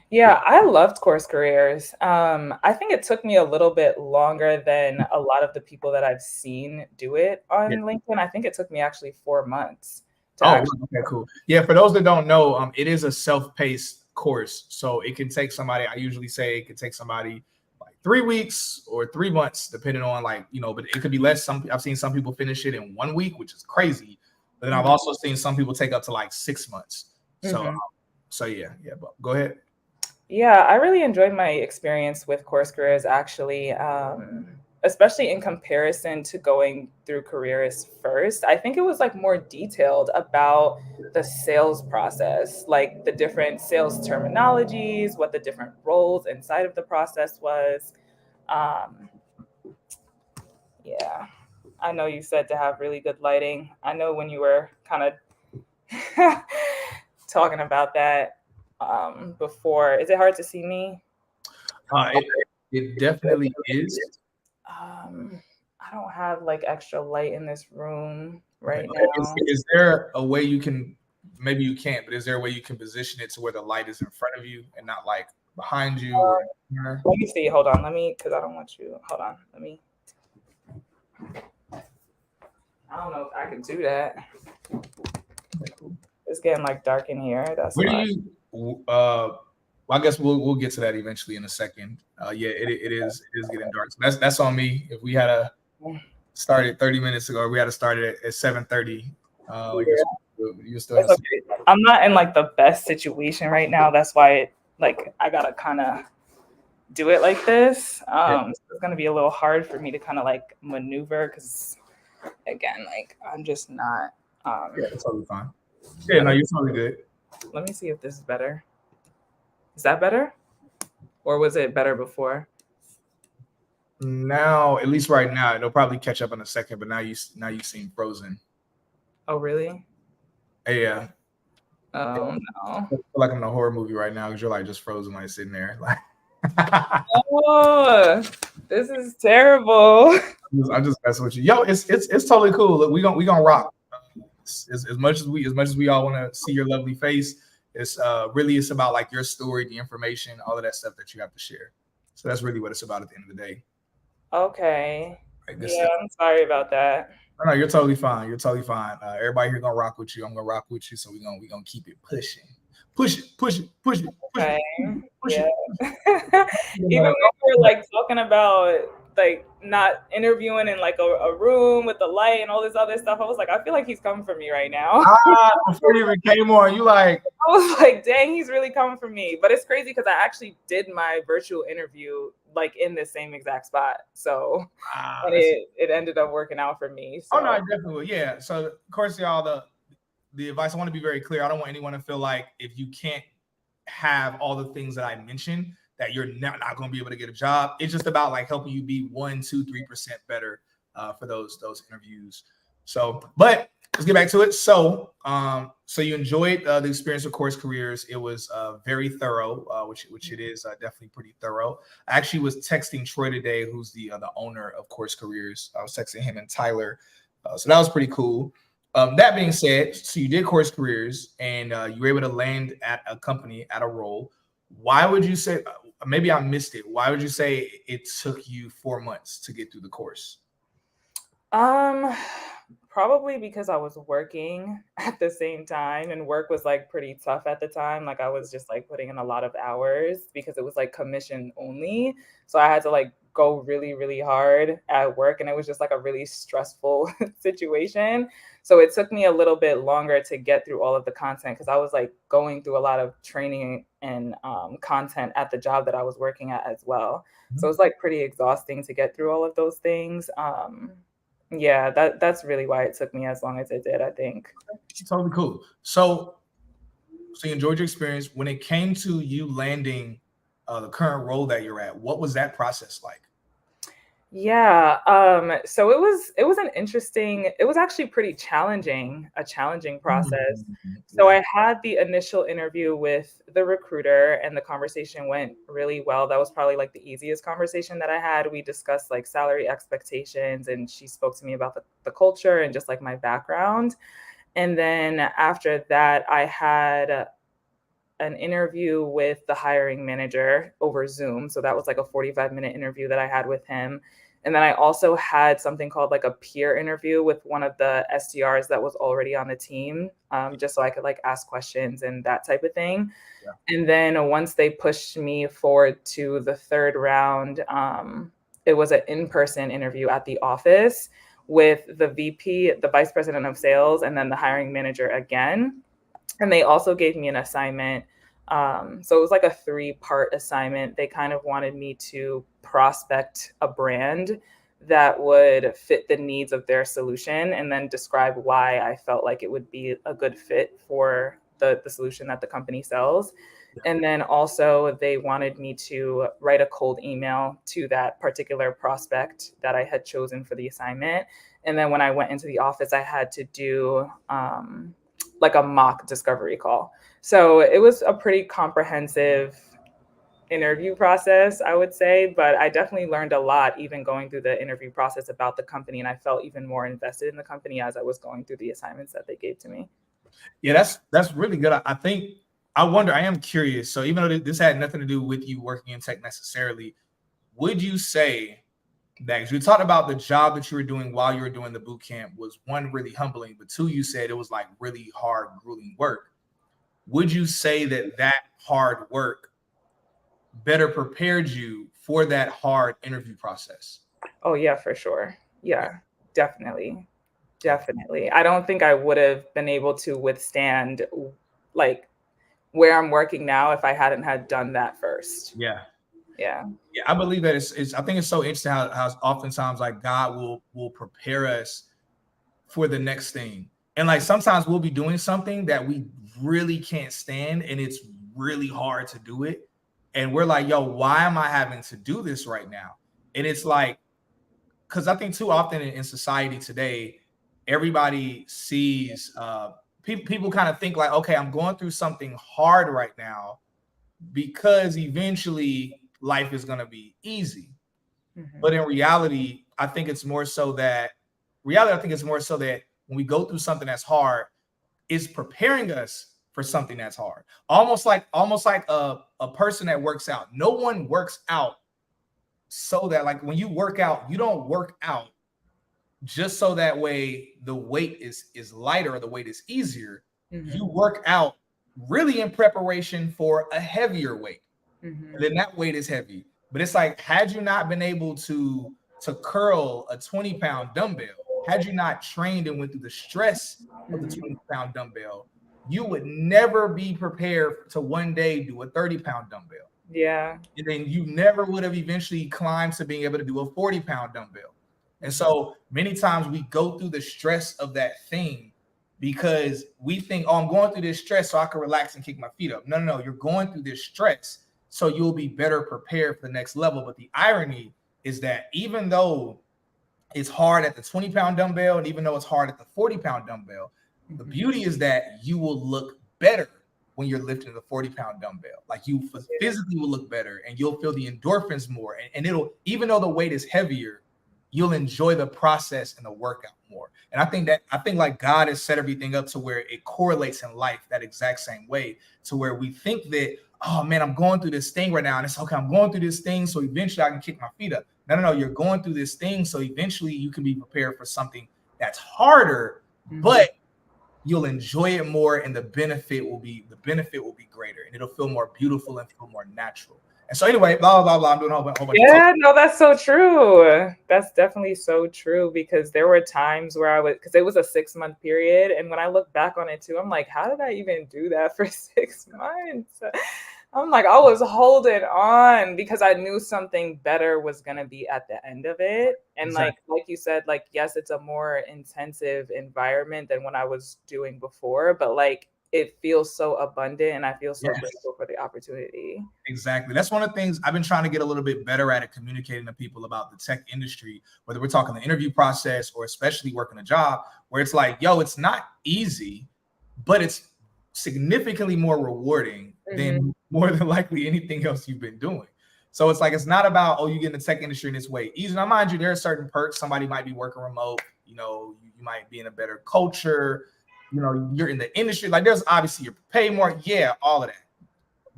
Yeah, I loved Course Careers. I think it took me a little bit longer than a lot of the people that I've seen do it Yeah. on LinkedIn. I think it took me actually 4 months to Oh, actually. okay, cool. Yeah, for those that don't know, it is a self-paced course, so it can take somebody. I usually say it could take somebody like 3 weeks or 3 months, depending on but it could be less. I've seen some people finish it in 1 week, which is crazy. But then I've also seen some people take up to like 6 months. So, Mhm. so yeah. But go ahead. Yeah, I really enjoyed my experience with course careers actually, especially in comparison to going through careers first. I think it was like more detailed about the sales process, like the different sales terminologies, what the different roles inside of the process was. Um, yeah, I know you said to have really good lighting. I know when you were kind of talking about that before. Is it hard to see me? It definitely is. I don't have like extra light in this room right now. Is there a way you can? Maybe you can't, but is there a way you can position it to where the light is in front of you and not like behind you or? Let me see. Hold on. Because I don't want you. Hold on. I don't know if I can do that. It's getting like dark in here. That's Where do why. you? I guess we'll get to that eventually in a second. Yeah, it is getting dark. So that's on me. If we had a started 30 minutes ago, or we had to start it at 7:30. I guess you still have. Okay. I'm not in like the best situation right now. That's why I gotta kind of do it like this. So it's gonna be a little hard for me to kind of like maneuver because again, like I'm just not. Yeah, it's totally fine. Yeah, no, you're totally good. Let me see if this is better. Is that better? Or was it better before? Now, at least right now, it'll probably catch up in a second. But now you seem frozen. Oh, really? Yeah. Oh no. I feel like I'm in a horror movie right now because you're like just frozen, like sitting there. Like, oh, this is terrible. I'm just messing with you. Yo, it's totally cool. Look, we gonna rock. As much as we all want to see your lovely face, it's about like your story, the information, all of that stuff that you have to share. So that's really what it's about at the end of the day. Okay. Right, yeah, stuff. I'm sorry about that. No, you're totally fine. You're totally fine. Everybody here gonna rock with you. I'm gonna rock with you. So we gonna keep it pushing. Push it, push it, push it, push Okay. it, push Yeah. it. Even when we were like talking about like not interviewing in like a room with the light and all this other stuff, I was like, I feel like he's coming for me right now. Before you even came on, you like I was like, dang, he's really coming for me. But it's crazy because I actually did my virtual interview like in the same exact spot. So and it ended up working out for me. So. Oh no, I definitely will. Yeah. So of course, y'all, the advice, I want to be very clear. I don't want anyone to feel like if you can't have all the things that I mentioned, that you're not going to be able to get a job. It's just about like helping you be 1%, 2%, 3% better for those interviews. So, but let's get back to it. So, so you enjoyed the experience of Course Careers. It was very thorough, which it is definitely pretty thorough. I actually was texting Troy today, who's the owner of Course Careers. I was texting him and Tyler, so that was pretty cool. That being said, so you did Course Careers and you were able to land at a company, at a role. Why would you say, maybe I missed it, why would you say it took you 4 months to get through the course? Probably because I was working at the same time and work was like pretty tough at the time. Like I was just like putting in a lot of hours because it was like commission only. So I had to like go really, really hard at work and it was just like a really stressful situation. So it took me a little bit longer to get through all of the content because I was like going through a lot of training and content at the job that I was working at as well. So it was like pretty exhausting to get through all of those things. Yeah, that's really why it took me as long as it did, I think. Totally cool. So you enjoyed your experience. When it came to you landing the current role that you're at, what was that process like? Yeah, so it was an interesting, it was actually pretty challenging, a challenging process. So I had the initial interview with the recruiter and the conversation went really well. That was probably like the easiest conversation that I had. We discussed like salary expectations and she spoke to me about the culture and just like my background. And then after that, I had an interview with the hiring manager over Zoom. So that was like a 45-minute interview that I had with him. And then I also had something called like a peer interview with one of the SDRs that was already on the team, just so I could like ask questions and that type of thing. Yeah. And then once they pushed me forward to the third round, it was an in-person interview at the office with the VP, the vice president of sales, and then the hiring manager again. And they also gave me an assignment. So it was like a 3-part assignment. They kind of wanted me to prospect a brand that would fit the needs of their solution and then describe why I felt like it would be a good fit for the solution that the company sells. And then also they wanted me to write a cold email to that particular prospect that I had chosen for the assignment. And then when I went into the office, I had to do like a mock discovery call. So it was a pretty comprehensive interview process, I would say, but I definitely learned a lot even going through the interview process about the company. And I felt even more invested in the company as I was going through the assignments that they gave to me. Yeah, that's really good. I think, I wonder, I am curious. So even though this had nothing to do with you working in tech necessarily, would you say that, because you talked about the job that you were doing while you were doing the boot camp was, one, really humbling, but two, you said it was like really hard, grueling work. Would you say that that hard work better prepared you for that hard interview process? Oh yeah, for sure. Yeah, definitely. Definitely. I don't think I would have been able to withstand like where I'm working now if I hadn't had done that first. Yeah. Yeah. Yeah, I believe that it's I think it's so interesting how oftentimes like God will prepare us for the next thing. And like sometimes we'll be doing something that we really can't stand and it's really hard to do it. And we're like, yo, why am I having to do this right now? And it's like, because I think too often in society today, everybody sees people kind of think like, okay, I'm going through something hard right now because eventually life is going to be easy. Mm-hmm. But in reality, I think it's more so that when we go through something that's hard, it's preparing us for something that's hard. Almost like a person that works out. No one works out so that, like, when you work out, you don't work out just so that way the weight is lighter or the weight is easier. Mm-hmm. You work out really in preparation for a heavier weight. Mm-hmm. And then that weight is heavy. But it's like, had you not been able to curl a 20-pound dumbbell, had you not trained and went through the stress of the 20-pound dumbbell, you would never be prepared to one day do a 30-pound dumbbell. Yeah. And then you never would have eventually climbed to being able to do a 40-pound dumbbell. And so many times we go through the stress of that thing because we think, oh, I'm going through this stress so I can relax and kick my feet up. No. You're going through this stress so you'll be better prepared for the next level. But the irony is that even though it's hard at the 20-pound dumbbell and even though it's hard at the 40-pound dumbbell, the beauty is that you will look better when you're lifting the 40-pound dumbbell. Like, you physically will look better and you'll feel the endorphins more. And it'll, even though the weight is heavier, you'll enjoy the process and the workout more. And I think like God has set everything up to where it correlates in life that exact same way, to where we think that, oh man, I'm going through this thing right now. And it's okay, I'm going through this thing so eventually I can kick my feet up. No, you're going through this thing so eventually you can be prepared for something that's harder, but you'll enjoy it more and the benefit will be greater and it'll feel more beautiful and feel more natural. And so anyway, blah, blah, blah, I'm doing a whole bunch of yeah, no, that's so true. That's definitely so true, because there were times where because it was a 6-month period. And when I look back on it too, I'm like, how did I even do that for 6 months? I'm like, I was holding on because I knew something better was going to be at the end of it. And like you said, like, yes, it's a more intensive environment than what I was doing before, but like, it feels so abundant and I feel so grateful for the opportunity. Exactly. That's one of the things I've been trying to get a little bit better at communicating to people about the tech industry, whether we're talking the interview process or especially working a job, where it's like, yo, it's not easy, but it's significantly more rewarding than more than likely anything else you've been doing. So it's like, it's not about, oh, you get in the tech industry and it's way easy. Now, mind you, there are certain perks. Somebody might be working remote, you might be in a better culture, you're in the industry. Like, there's obviously you pay more. Yeah, all of that.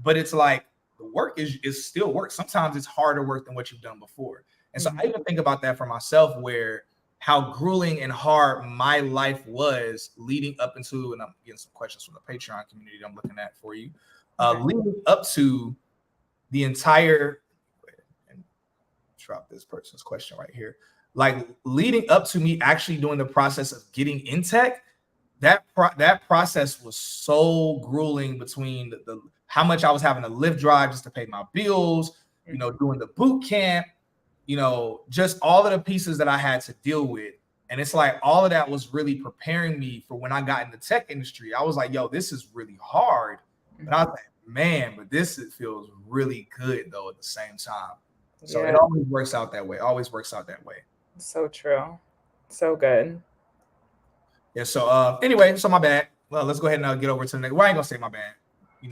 But it's like, the work is still work. Sometimes it's harder work than what you've done before. And so I even think about that for myself, where how grueling and hard my life was leading up into, and I'm getting some questions from the Patreon community I'm looking at for you, leading up to the entire, and drop this person's question right here. like leading up to me actually doing the process of getting in tech, that process was so grueling between the how much I was having to Lyft drive just to pay my bills, doing the boot camp, just all of the pieces that I had to deal with. And it's like all of that was really preparing me for when I got in the tech industry. I was like, yo, this is really hard. But I was like, man, but it feels really good though at the same time. So it always works out that way. Always works out that way. So true. So good. Yeah. So anyway, so my bad. Well, let's go ahead and get over to the next. Well, I ain't gonna say my bad.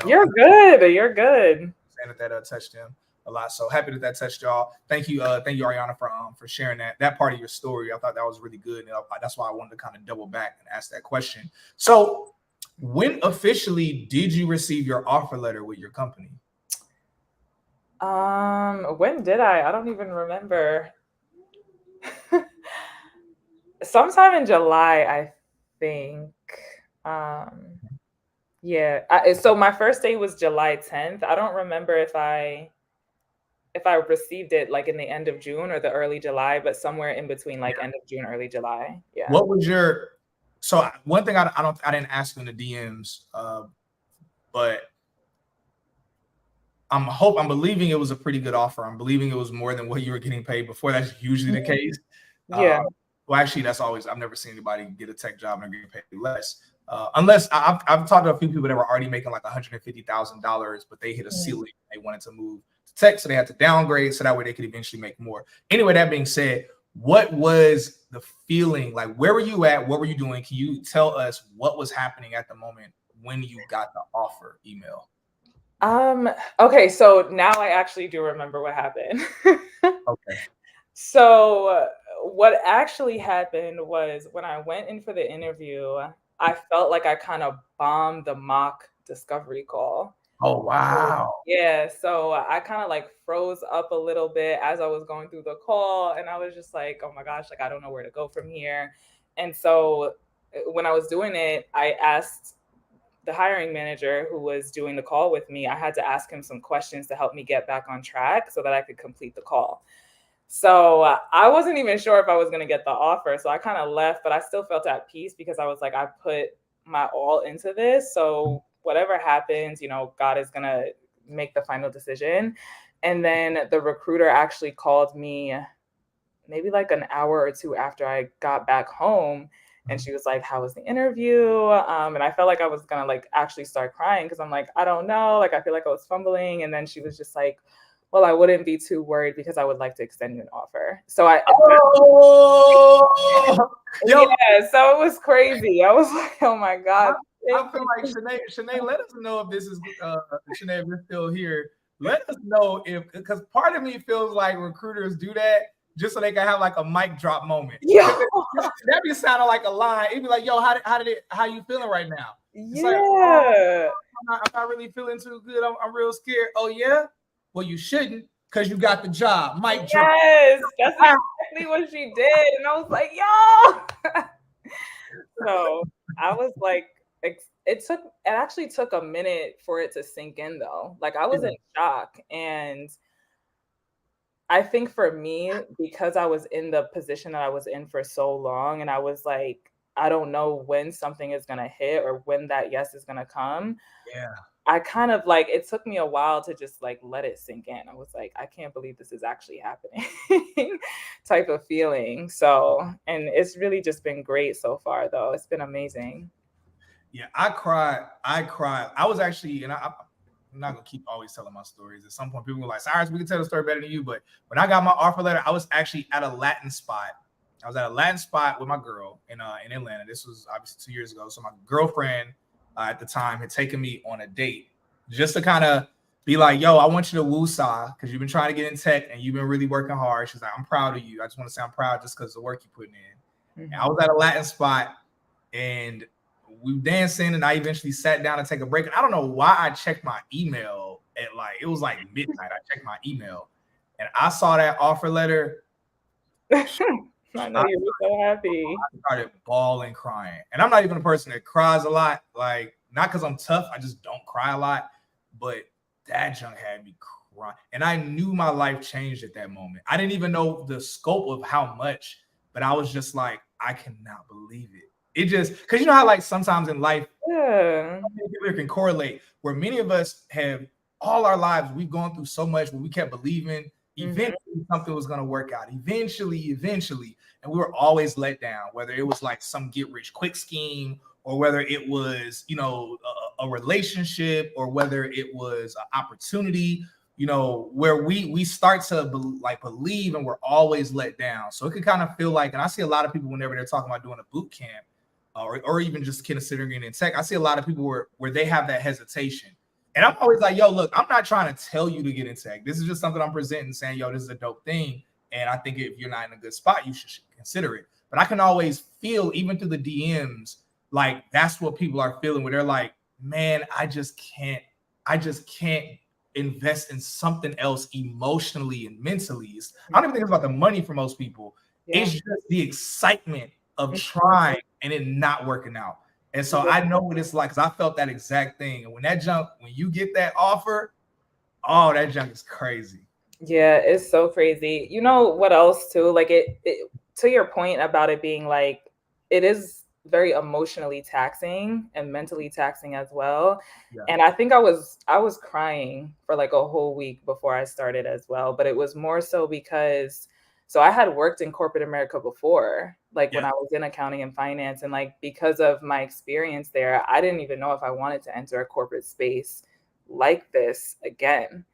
You're good. You're good. Saying that touched him a lot. So happy that touched y'all. Thank you, Ariana, for sharing that part of your story. I thought that was really good, and that's why I wanted to kind of double back and ask that question. So, when officially did you receive your offer letter with your company? When did I? I don't even remember. Sometime in July, I think. Yeah. So my first day was July 10th. I don't remember if I received it like in the end of June or the early July, but somewhere in between, like end of June, early July. Yeah. What was your? So one thing I didn't ask you in the DMs, but I'm believing it was a pretty good offer. I'm believing it was more than what you were getting paid before. That's usually the case. Yeah. Well, actually, that's always. I've never seen anybody get a tech job and get paid less. Unless I've talked to a few people that were already making like $150,000, but they hit a ceiling. They wanted to move to tech, so they had to downgrade so that way they could eventually make more. Anyway, that being said, what was the feeling like? Where were you at? What were you doing? Can you tell us what was happening at the moment when you got the offer email? Okay, so now I actually do remember what happened. Okay. So what actually happened was when I went in for the interview, I felt like I kind of bombed the mock discovery call. Oh, wow. Yeah, so I kind of like froze up a little bit as I was going through the call, and I was just like, oh my gosh, like I don't know where to go from here. And so when I was doing it, I asked the hiring manager who was doing the call with me, I had to ask him some questions to help me get back on track so that I could complete the call. So I wasn't even sure if I was going to get the offer. So I kind of left, but I still felt at peace because I was like, I put my all into this. So whatever happens, God is going to make the final decision. And then the recruiter actually called me maybe like an hour or two after I got back home. And she was like, how was the interview? And I felt like I was going to like actually start crying because I'm like, I don't know. Like, I feel like I was fumbling. And then she was just like, well, I wouldn't be too worried because I would like to extend you an offer. So yeah, so it was crazy. I was like, oh my God. I feel like Shanae, let us know if this is Shanae, if you're still here. Let us know because part of me feels like recruiters do that just so they can have like a mic drop moment. Yeah. That be sounding like a line. It'd be like, yo, how you feeling right now? It's yeah. Like, oh, I'm not really feeling too good. I'm real scared. Oh yeah? Well, you shouldn't because you got the job. Mic drop. Yes, that's exactly what she did. And I was like, yo. So I was like, it actually took a minute for it to sink in though. Like I was in shock. And I think for me, because I was in the position that I was in for so long, and I was like, I don't know when something is going to hit or when that yes is going to come. Yeah. I kind of like, it took me a while to just like let it sink in. I was like, I can't believe this is actually happening type of feeling. So, and it's really just been great so far though. It's been amazing. Yeah, I cried. I was actually, and I'm not gonna keep always telling my stories. At some point, people were like, Cyrus, we can tell the story better than you. But when I got my offer letter, I was actually at a Latin spot. I was at a Latin spot with my girl in Atlanta. This was obviously 2 years ago. So my girlfriend at the time had taken me on a date just to kind of be like, yo, I want you to woosah because you've been trying to get in tech and you've been really working hard. She's like, I'm proud of you. I just want to say I'm proud just because of the work you're putting in. Mm-hmm. And I was at a Latin spot and we were dancing and I eventually sat down to take a break. And I don't know why I checked my email at it was like midnight. I checked my email and I saw that offer letter. I know you were so happy. I started bawling, crying. And I'm not even a person that cries a lot. Like, not because I'm tough. I just don't cry a lot. But that junk had me grind. And I knew my life changed at that moment. I didn't even know the scope of how much, but I was just like, I cannot believe it. It just, because you know how like sometimes in life, people can correlate, where many of us have all our lives, we've gone through so much, but we kept believing eventually something was going to work out. Eventually. And we were always let down, whether it was like some get rich quick scheme, or whether it was, you know, a relationship, or whether it was an opportunity, you know, where we start to believe, and we're always let down. So it could kind of feel like, and I see a lot of people whenever they're talking about doing a boot camp, or even just considering it in tech, I see a lot of people where they have that hesitation. And I'm always like, yo, look, I'm not trying to tell you to get in tech. This is just something I'm presenting, saying, yo, this is a dope thing. And I think if you're not in a good spot, you should consider it. But I can always feel, even through the DMs, like that's what people are feeling, where they're like, man, I just can't invest in something else emotionally and mentally. I don't even think it's about the money for most people. Yeah. It's just the excitement of trying and it not working out. And so I know what it's like, because I felt that exact thing. And when you get that offer, oh, that junk is crazy. Yeah, it's so crazy. You know what else too? Like it to your point about it being like, it is very emotionally taxing and mentally taxing as well. Yeah. And I think I was crying for like a whole week before I started as well. But it was more so because, so I had worked in corporate America before, like when I was in accounting and finance, and like because of my experience there, I didn't even know if I wanted to enter a corporate space like this again.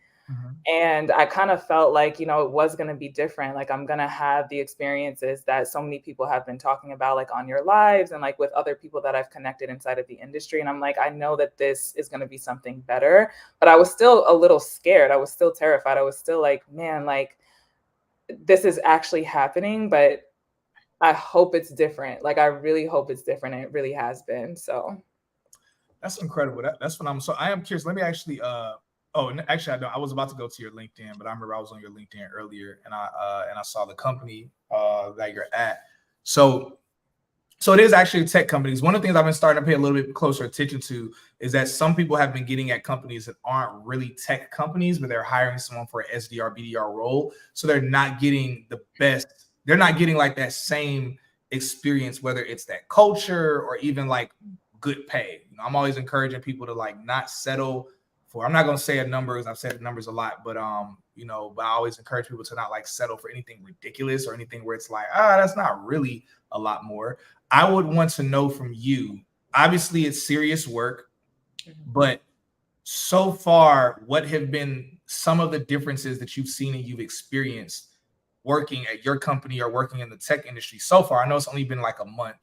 And I kind of felt like, you know, it was going to be different. Like I'm going to have the experiences that so many people have been talking about, like on your lives and like with other people that I've connected inside of the industry. And I'm like, I know that this is going to be something better, but I was still a little scared. I was still terrified. I was still like, man, like this is actually happening, but I hope it's different. Like I really hope it's different. And it really has been. So that's incredible. That's what I am curious. Let me actually, actually, I was about to go to your LinkedIn, but I remember I was on your LinkedIn earlier, and I saw the company that you're at. So it is actually tech companies. One of the things I've been starting to pay a little bit closer attention to is that some people have been getting at companies that aren't really tech companies, but they're hiring someone for an SDR, BDR role. So they're not getting the best. They're not getting like that same experience, whether it's that culture or even like good pay. You know, I'm always encouraging people to like not settle for, I'm not going to say numbers. I've said numbers a lot, but you know, but I always encourage people to not like settle for anything ridiculous or anything where it's like, that's not really a lot more. I would want to know from you, obviously it's serious work, but so far, what have been some of the differences that you've seen and you've experienced working at your company or working in the tech industry so far? I know it's only been like a month,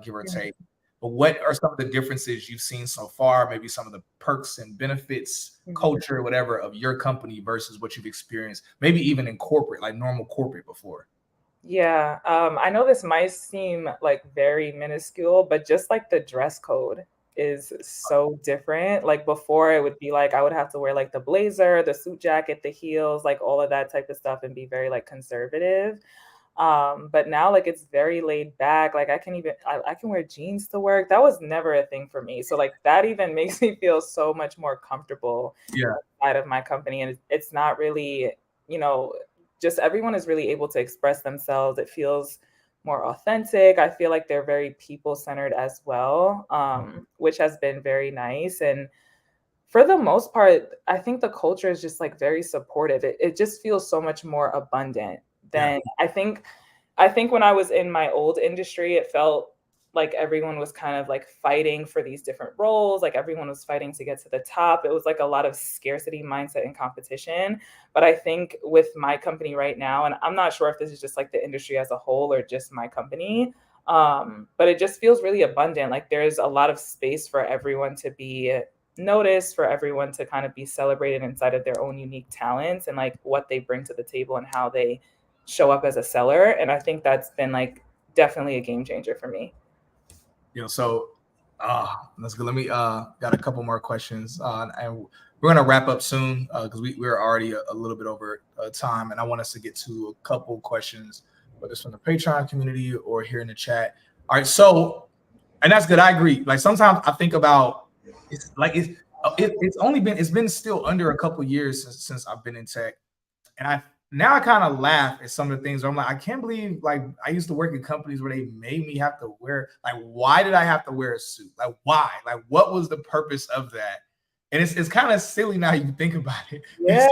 give or take, but what are some of the differences you've seen so far? Maybe some of the perks and benefits, culture, whatever, of your company versus what you've experienced, maybe even in corporate, like normal corporate before. Yeah, I know this might seem like very minuscule, but just like the dress code is so different. Like before, it would be like I would have to wear like the blazer, the suit jacket, the heels, like all of that type of stuff, and be very like conservative. But now like it's very laid back. Like I can wear jeans to work. That was never a thing for me. So like that even makes me feel so much more comfortable inside of my company. And it's not really, you know, just everyone is really able to express themselves. It feels more authentic. I feel like they're very people-centered as well, which has been very nice. And for the most part, I think the culture is just like very supportive. It just feels so much more abundant than I think when I was in my old industry, it felt like everyone was kind of like fighting for these different roles. Like everyone was fighting to get to the top. It was like a lot of scarcity mindset and competition. But I think with my company right now, and I'm not sure if this is just like the industry as a whole or just my company, but it just feels really abundant. Like there's a lot of space for everyone to be noticed, for everyone to kind of be celebrated inside of their own unique talents and like what they bring to the table and how they show up as a seller. And I think that's been like definitely a game changer for me. You know, so that's good. Let me got a couple more questions, and we're gonna wrap up soon because we're already a little bit over time, and I want us to get to a couple questions, whether it's from the Patreon community or here in the chat. All right, so and that's good. I agree. Like sometimes I think about it's It's been still under a couple years since I've been in tech, and I kind of laugh at some of the things where I'm like, I can't believe like I used to work in companies where they made me have to wear, like, why did I have to wear a suit? Like, why? Like, what was the purpose of that? And it's kind of silly now you think about it. Yeah,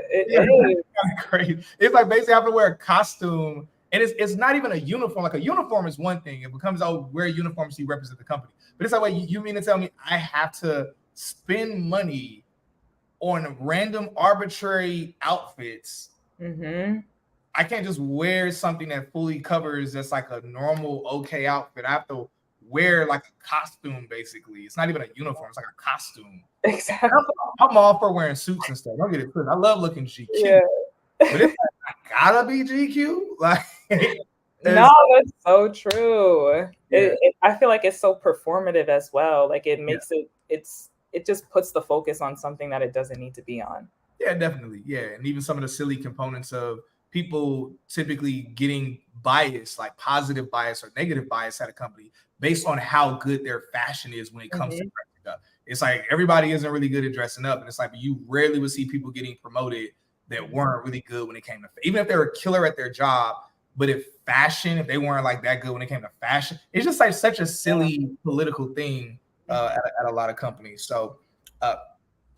it is. Kind of crazy. It's like basically having to wear a costume, and it's not even a uniform. Like a uniform is one thing. It becomes, oh, wear a uniform so you represent the company. But it's like, wait, you mean to tell me I have to spend money on random arbitrary outfits? Mm-hmm. I can't just wear something that fully covers just like a normal okay outfit. I have to wear like a costume, basically. It's not even a uniform, it's like a costume. Exactly. I'm all for wearing suits and stuff. Don't get it twisted. I love looking GQ. Yeah. But it's like, I gotta be GQ. Like, no, that's so true. Yeah. I feel like it's so performative as well. Like it makes it just puts the focus on something that it doesn't need to be on. Yeah, definitely. Yeah. And even some of the silly components of people typically getting bias, like positive bias or negative bias at a company based on how good their fashion is when it comes to dressing up. It's like everybody isn't really good at dressing up. And it's like you rarely would see people getting promoted that weren't really good when it came to, even if they were a killer at their job. But if they weren't like that good when it came to fashion, it's just like such a silly political thing at a lot of companies. So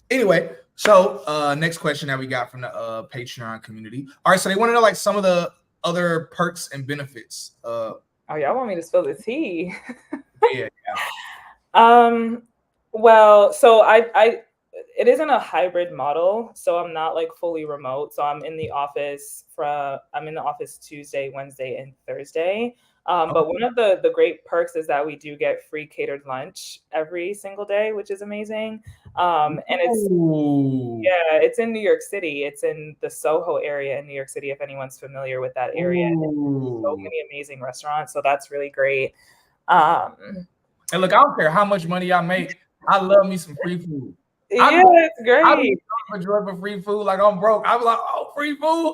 anyway, so next question that we got from the Patreon community. All right, so they want to know like some of the other perks and benefits. Oh, y'all want me to spill the tea? Yeah. Well, so I it isn't a hybrid model, so I'm not like fully remote. So I'm in the office Tuesday, Wednesday, and Thursday. But one of the great perks is that we do get free catered lunch every single day, which is amazing. And it's in New York City. It's in the Soho area in New York City, if anyone's familiar with that area. So many amazing restaurants, so that's really great. And look, I don't care how much money I make. I love me some free food. Yeah, it's great. I'm enjoying for free food. Like I'm broke. I'm like, oh, free food.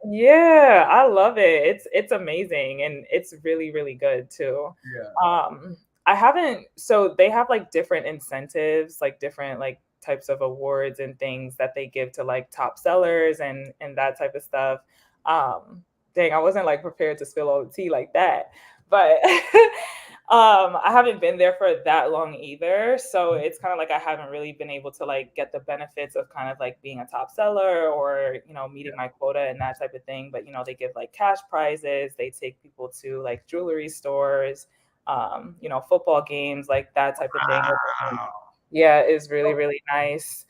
Yeah, I love it. It's amazing, and it's really, really good too. Yeah. So they have like different incentives, like different like types of awards and things that they give to like top sellers and that type of stuff. Dang, I wasn't like prepared to spill all the tea like that, but I haven't been there for that long either. So it's kind of like I haven't really been able to like get the benefits of kind of like being a top seller or, meeting my quota and that type of thing. But, they give like cash prizes. They take people to like jewelry stores, football games, like that type of thing. Wow. Yeah, it's really, really nice.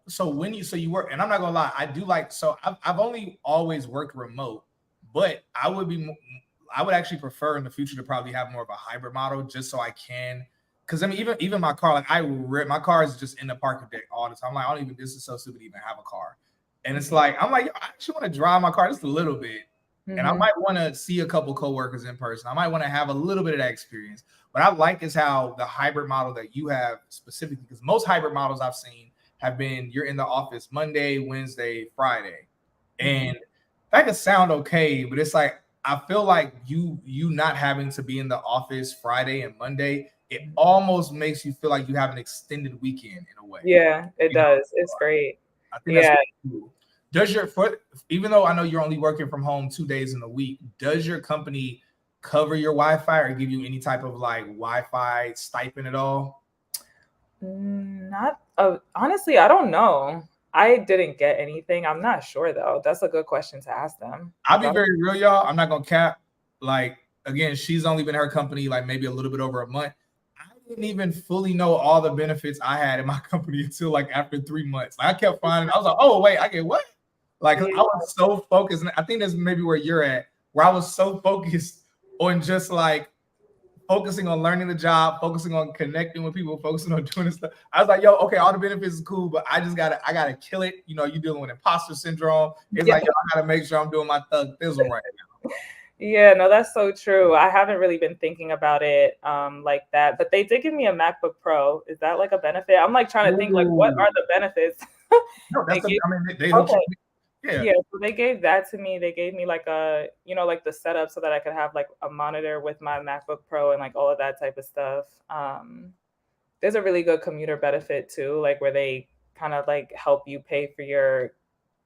So you work, and I'm not gonna lie, I do like, so I've only always worked remote, but I would actually prefer in the future to probably have more of a hybrid model, just so I can, because I mean, even my car, like my car is just in the parking deck all the time. I'm like, this is so stupid to even have a car. And it's like, I'm like, I actually want to drive my car just a little bit. And I might want to see a couple coworkers in person. I might want to have a little bit of that experience. What I like is how the hybrid model that you have specifically, because most hybrid models I've seen have been you're in the office Monday, Wednesday, Friday. And that could sound okay, but it's like, I feel like you not having to be in the office Friday and Monday, it almost makes you feel like you have an extended weekend in a way. Yeah, it does. It's great. I think that's really cool. Even though I know you're only working from home 2 days in a week, does your company cover your Wi-Fi or give you any type of like Wi-Fi stipend at all? Not honestly, I don't know. I didn't get anything. I'm not sure though. That's a good question to ask them. I'll be very real, y'all. I'm not gonna cap. Like, again, she's only been in her company like maybe a little bit over a month. I didn't even fully know all the benefits I had in my company until like after 3 months. Like, I kept finding, I was like, oh wait, I get what? Like, I was so focused, and I think that's maybe where you're at, where I was so focused on just like focusing on learning the job, focusing on connecting with people, focusing on doing this stuff. I was like, yo, okay, all the benefits is cool, but I gotta kill it. You're dealing with imposter syndrome. It's like, yo, I gotta make sure I'm doing my thug thizzle right now. Yeah, no, that's so true. I haven't really been thinking about it like that, but they did give me a MacBook Pro. Is that like a benefit? I'm like trying to think like, what are the benefits? No, they help you. Yeah, so they gave that to me. They gave me like a, like the setup so that I could have like a monitor with my MacBook Pro and like all of that type of stuff. There's a really good commuter benefit too, like where they kind of like help you pay for your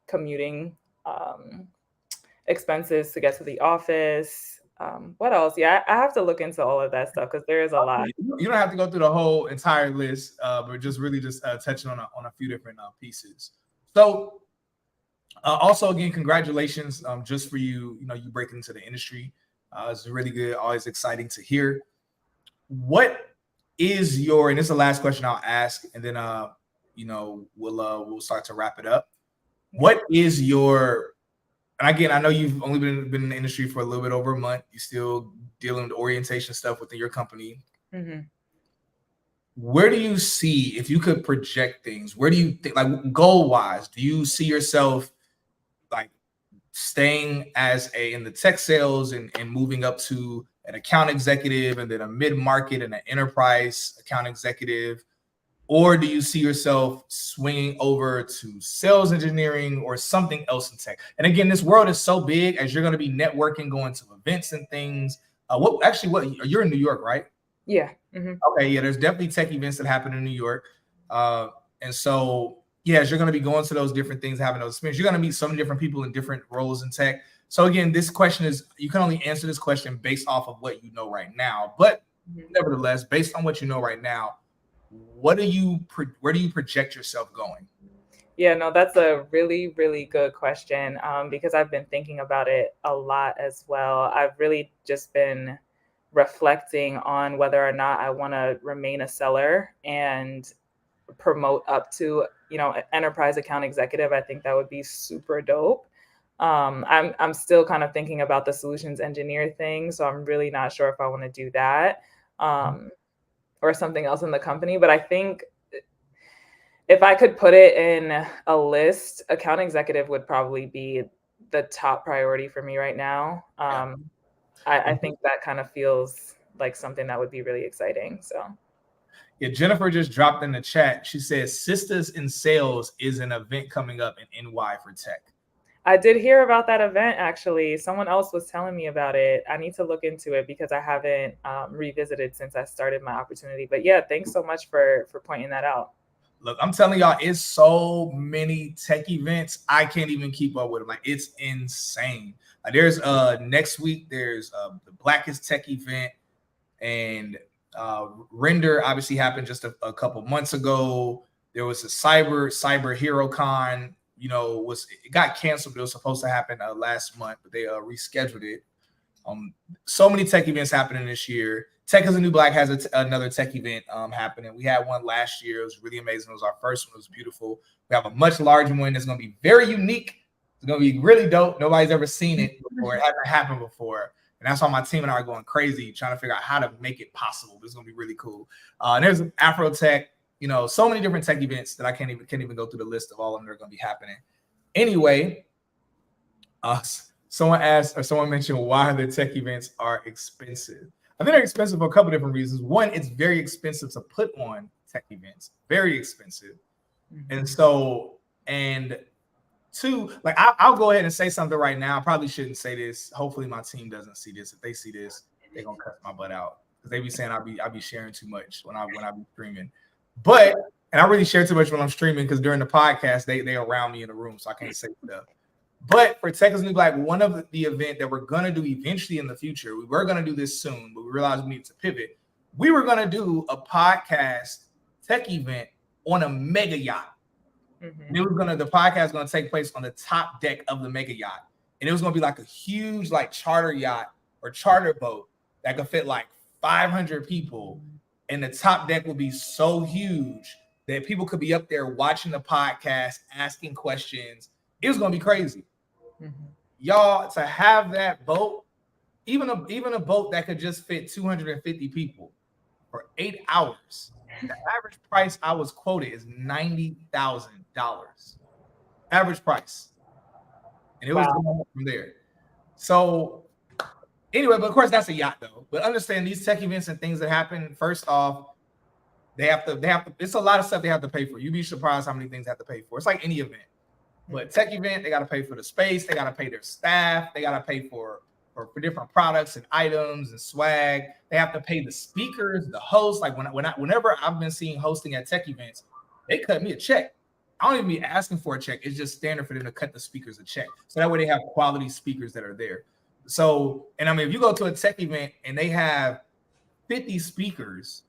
commuting expenses to get to the office. What else? Yeah, I have to look into all of that stuff because there is a lot. You don't have to go through the whole entire list, but just really just touching on a few different pieces. So also, again, congratulations just for you breaking into the industry. It's really good, always exciting to hear. What is your, and this is the last question I'll ask, and then we'll start to wrap it up. What is your, and again, I know you've only been in the industry for a little bit over a month. You're still dealing with orientation stuff within your company. Mm-hmm. Where do you see, if you could project things, where do you think, like goal wise, do you see yourself like staying as in the tech sales and moving up to an account executive and then a mid-market and an enterprise account executive? Or do you see yourself swinging over to sales engineering or something else in tech? And again, this world is so big, as you're going to be networking, going to events and things. You're in New York, right? Yeah. Mm-hmm. Okay. Yeah. There's definitely tech events that happen in New York. And so, yes, you're going to be going to those different things, having those experiences. You're going to meet so many different people in different roles in tech. So again, this question is, you can only answer this question based off of what you know right now. But nevertheless, based on what you know right now, where do you project yourself going? Yeah, no, that's a really, really good question because I've been thinking about it a lot as well. I've really just been reflecting on whether or not I want to remain a seller and promote up to, an enterprise account executive. I think that would be super dope. I'm still kind of thinking about the solutions engineer thing, so I'm really not sure if I want to do that. Or something else in the company. But I think if I could put it in a list, account executive would probably be the top priority for me right now. I think that kind of feels like something that would be really exciting. So yeah, Jennifer just dropped in the chat. She says Sisters in Sales is an event coming up in NY for tech. I did hear about that event, actually. Someone else was telling me about it. I need to look into it because I haven't revisited since I started my opportunity. But yeah, thanks so much for pointing that out. Look, I'm telling y'all, it's so many tech events. I can't even keep up with them. Like, it's insane. Like, there's next week, there's the Blackest Tech event, and Render obviously happened just a couple months ago. There was a Cyber Hero Con. It got canceled, but it was supposed to happen last month, but they rescheduled it. So many tech events happening this year. Tech is a New Black has another tech event happening. We had one last year. It was really amazing. It was our first one. It was beautiful. We have a much larger one that's going to be very unique. It's going to be really dope. Nobody's ever seen it before. It hasn't happened before. And that's why my team and I are going crazy trying to figure out how to make it possible. This is going to be really cool. And there's Afro Tech. So many different tech events that I can't even go through the list of all of them that are going to be happening. Anyway, someone asked, or someone mentioned why the tech events are expensive. I think they're expensive for a couple different reasons. One, it's very expensive to put on tech events, very expensive. Mm-hmm. And two, like I'll go ahead and say something right now. I probably shouldn't say this. Hopefully my team doesn't see this. If they see this, they're gonna cut my butt out because they be saying I be sharing too much when I be streaming. But and I really share too much when I'm streaming because during the podcast they around me in the room, so I can't say stuff. But for Tech is New Black, one of the event that we're gonna do eventually in the future, we were gonna do this soon, but we realized we needed to pivot. We were gonna do a podcast tech event on a mega yacht. Mm-hmm. And the podcast was gonna take place on the top deck of the mega yacht, and it was gonna be like a huge like charter yacht or charter boat that could fit like 500 people. And the top deck will be so huge that people could be up there watching the podcast, asking questions. It was going to be crazy. Mm-hmm. Y'all, to have that boat, even a boat that could just fit 250 people for 8 hours, the average price I was quoted is $90,000. Average price. And it was going from there. So anyway, but of course that's a yacht though. But understand these tech events and things that happen, first off, they have to, it's a lot of stuff they have to pay for. You'd be surprised how many things they have to pay for. It's like any event. But tech event, they got to pay for the space, they got to pay their staff, they got to pay for or for different products and items and swag. They have to pay the speakers, the hosts. Like whenever I've been seeing hosting at tech events, they cut me a check. I don't even be asking for a check. It's just standard for them to cut the speakers a check. So that way they have quality speakers that are there. So, and I mean, if you go to a tech event and they have 50 speakers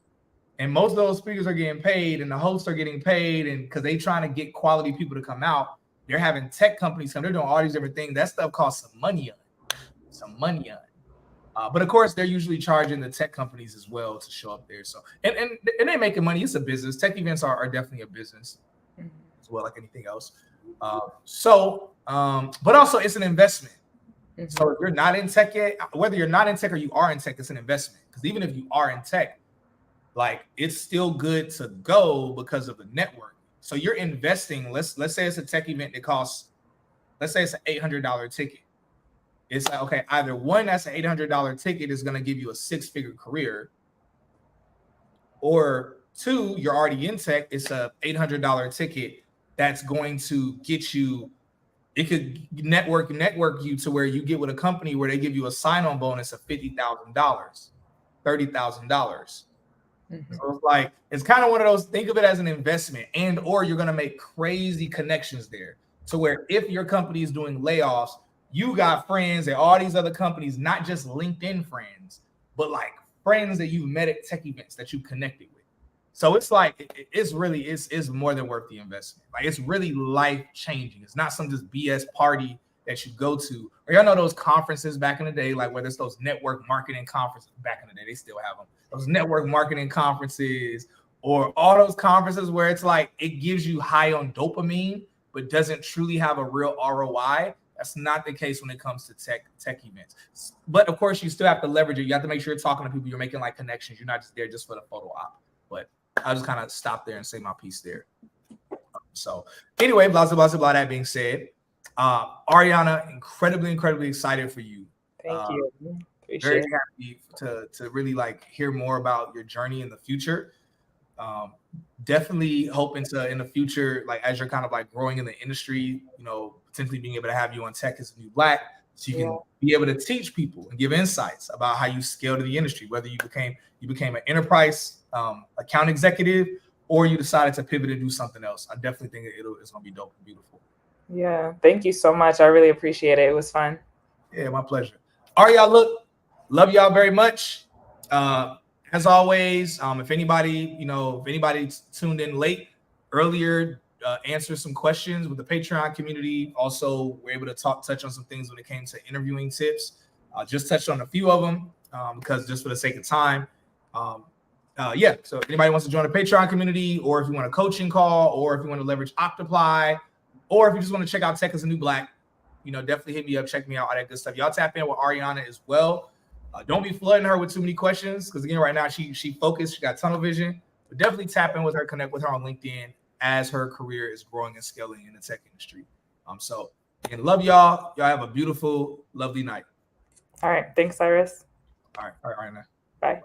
and most of those speakers are getting paid and the hosts are getting paid, and because they trying to get quality people to come out, they're having tech companies come, they're doing all these different things. That stuff costs some money on. But of course, they're usually charging the tech companies as well to show up there. So, and they're making money. It's a business. Tech events are definitely a business as well, like anything else. But also it's an investment. So if you're not in tech yet, whether you're not in tech or you are in tech, it's an investment. Because even if you are in tech, like it's still good to go because of the network. So you're investing. Let's say it's a tech event that costs, let's say it's an $800 ticket. It's like, okay, either one, that's an $800 ticket is going to give you a 6-figure career, or two, you're already in tech. It's a $800 ticket that's going to get you. It could network you to where you get with a company where they give you a sign-on bonus of $50,000, $30,000. So it's like, it's kind of one of those, think of it as an investment, and or you're going to make crazy connections there to where if your company is doing layoffs, you got friends at all these other companies, not just LinkedIn friends, but like friends that you've met at tech events that you connected with. So it's like, it's really, it's more than worth the investment. Like it's really life changing. It's not some just BS party that you go to, or y'all know those conferences back in the day, like whether it's those network marketing conferences back in the day, they still have them. Those network marketing conferences, or all those conferences where it's like, it gives you high on dopamine, but doesn't truly have a real ROI. That's not the case when it comes to tech events. But of course, you still have to leverage it. You have to make sure you're talking to people. You're making like connections. You're not just there just for the photo op. But I'll just kind of stop there and say my piece there. So anyway, blah, blah, blah, blah. That being said, Ariana, incredibly excited for you. Thank you. Very happy to really like hear more about your journey in the future. Definitely hoping to in the future, like as you're kind of like growing in the industry, you know, potentially being able to have you on Tech is the New Black, so you can be able to teach people and give insights about how you scale to the industry, whether you became an enterprise account executive or you decided to pivot and do something else. I definitely think it's gonna be dope and beautiful. Yeah, thank you so much. I really appreciate it. It was fun. Yeah, my pleasure. All right, y'all. Look, love y'all very much. As always, if anybody tuned in late earlier, answer some questions with the Patreon community. Also, we're able to touch on some things when it came to interviewing tips. Just touched on a few of them because just for the sake of time. Yeah, so if anybody wants to join the Patreon community, or if you want a coaching call, or if you want to leverage Octoply, or if you just want to check out Tech is the New Black, definitely hit me up, check me out, all that good stuff. Y'all tap in with Ariana as well. Don't be flooding her with too many questions, because again, right now she focused, she got tunnel vision. But definitely tap in with her, connect with her on LinkedIn as her career is growing and scaling in the tech industry. So again, love y'all. Y'all have a beautiful, lovely night. All right, thanks, Cyrus. All right, Ariana. Bye.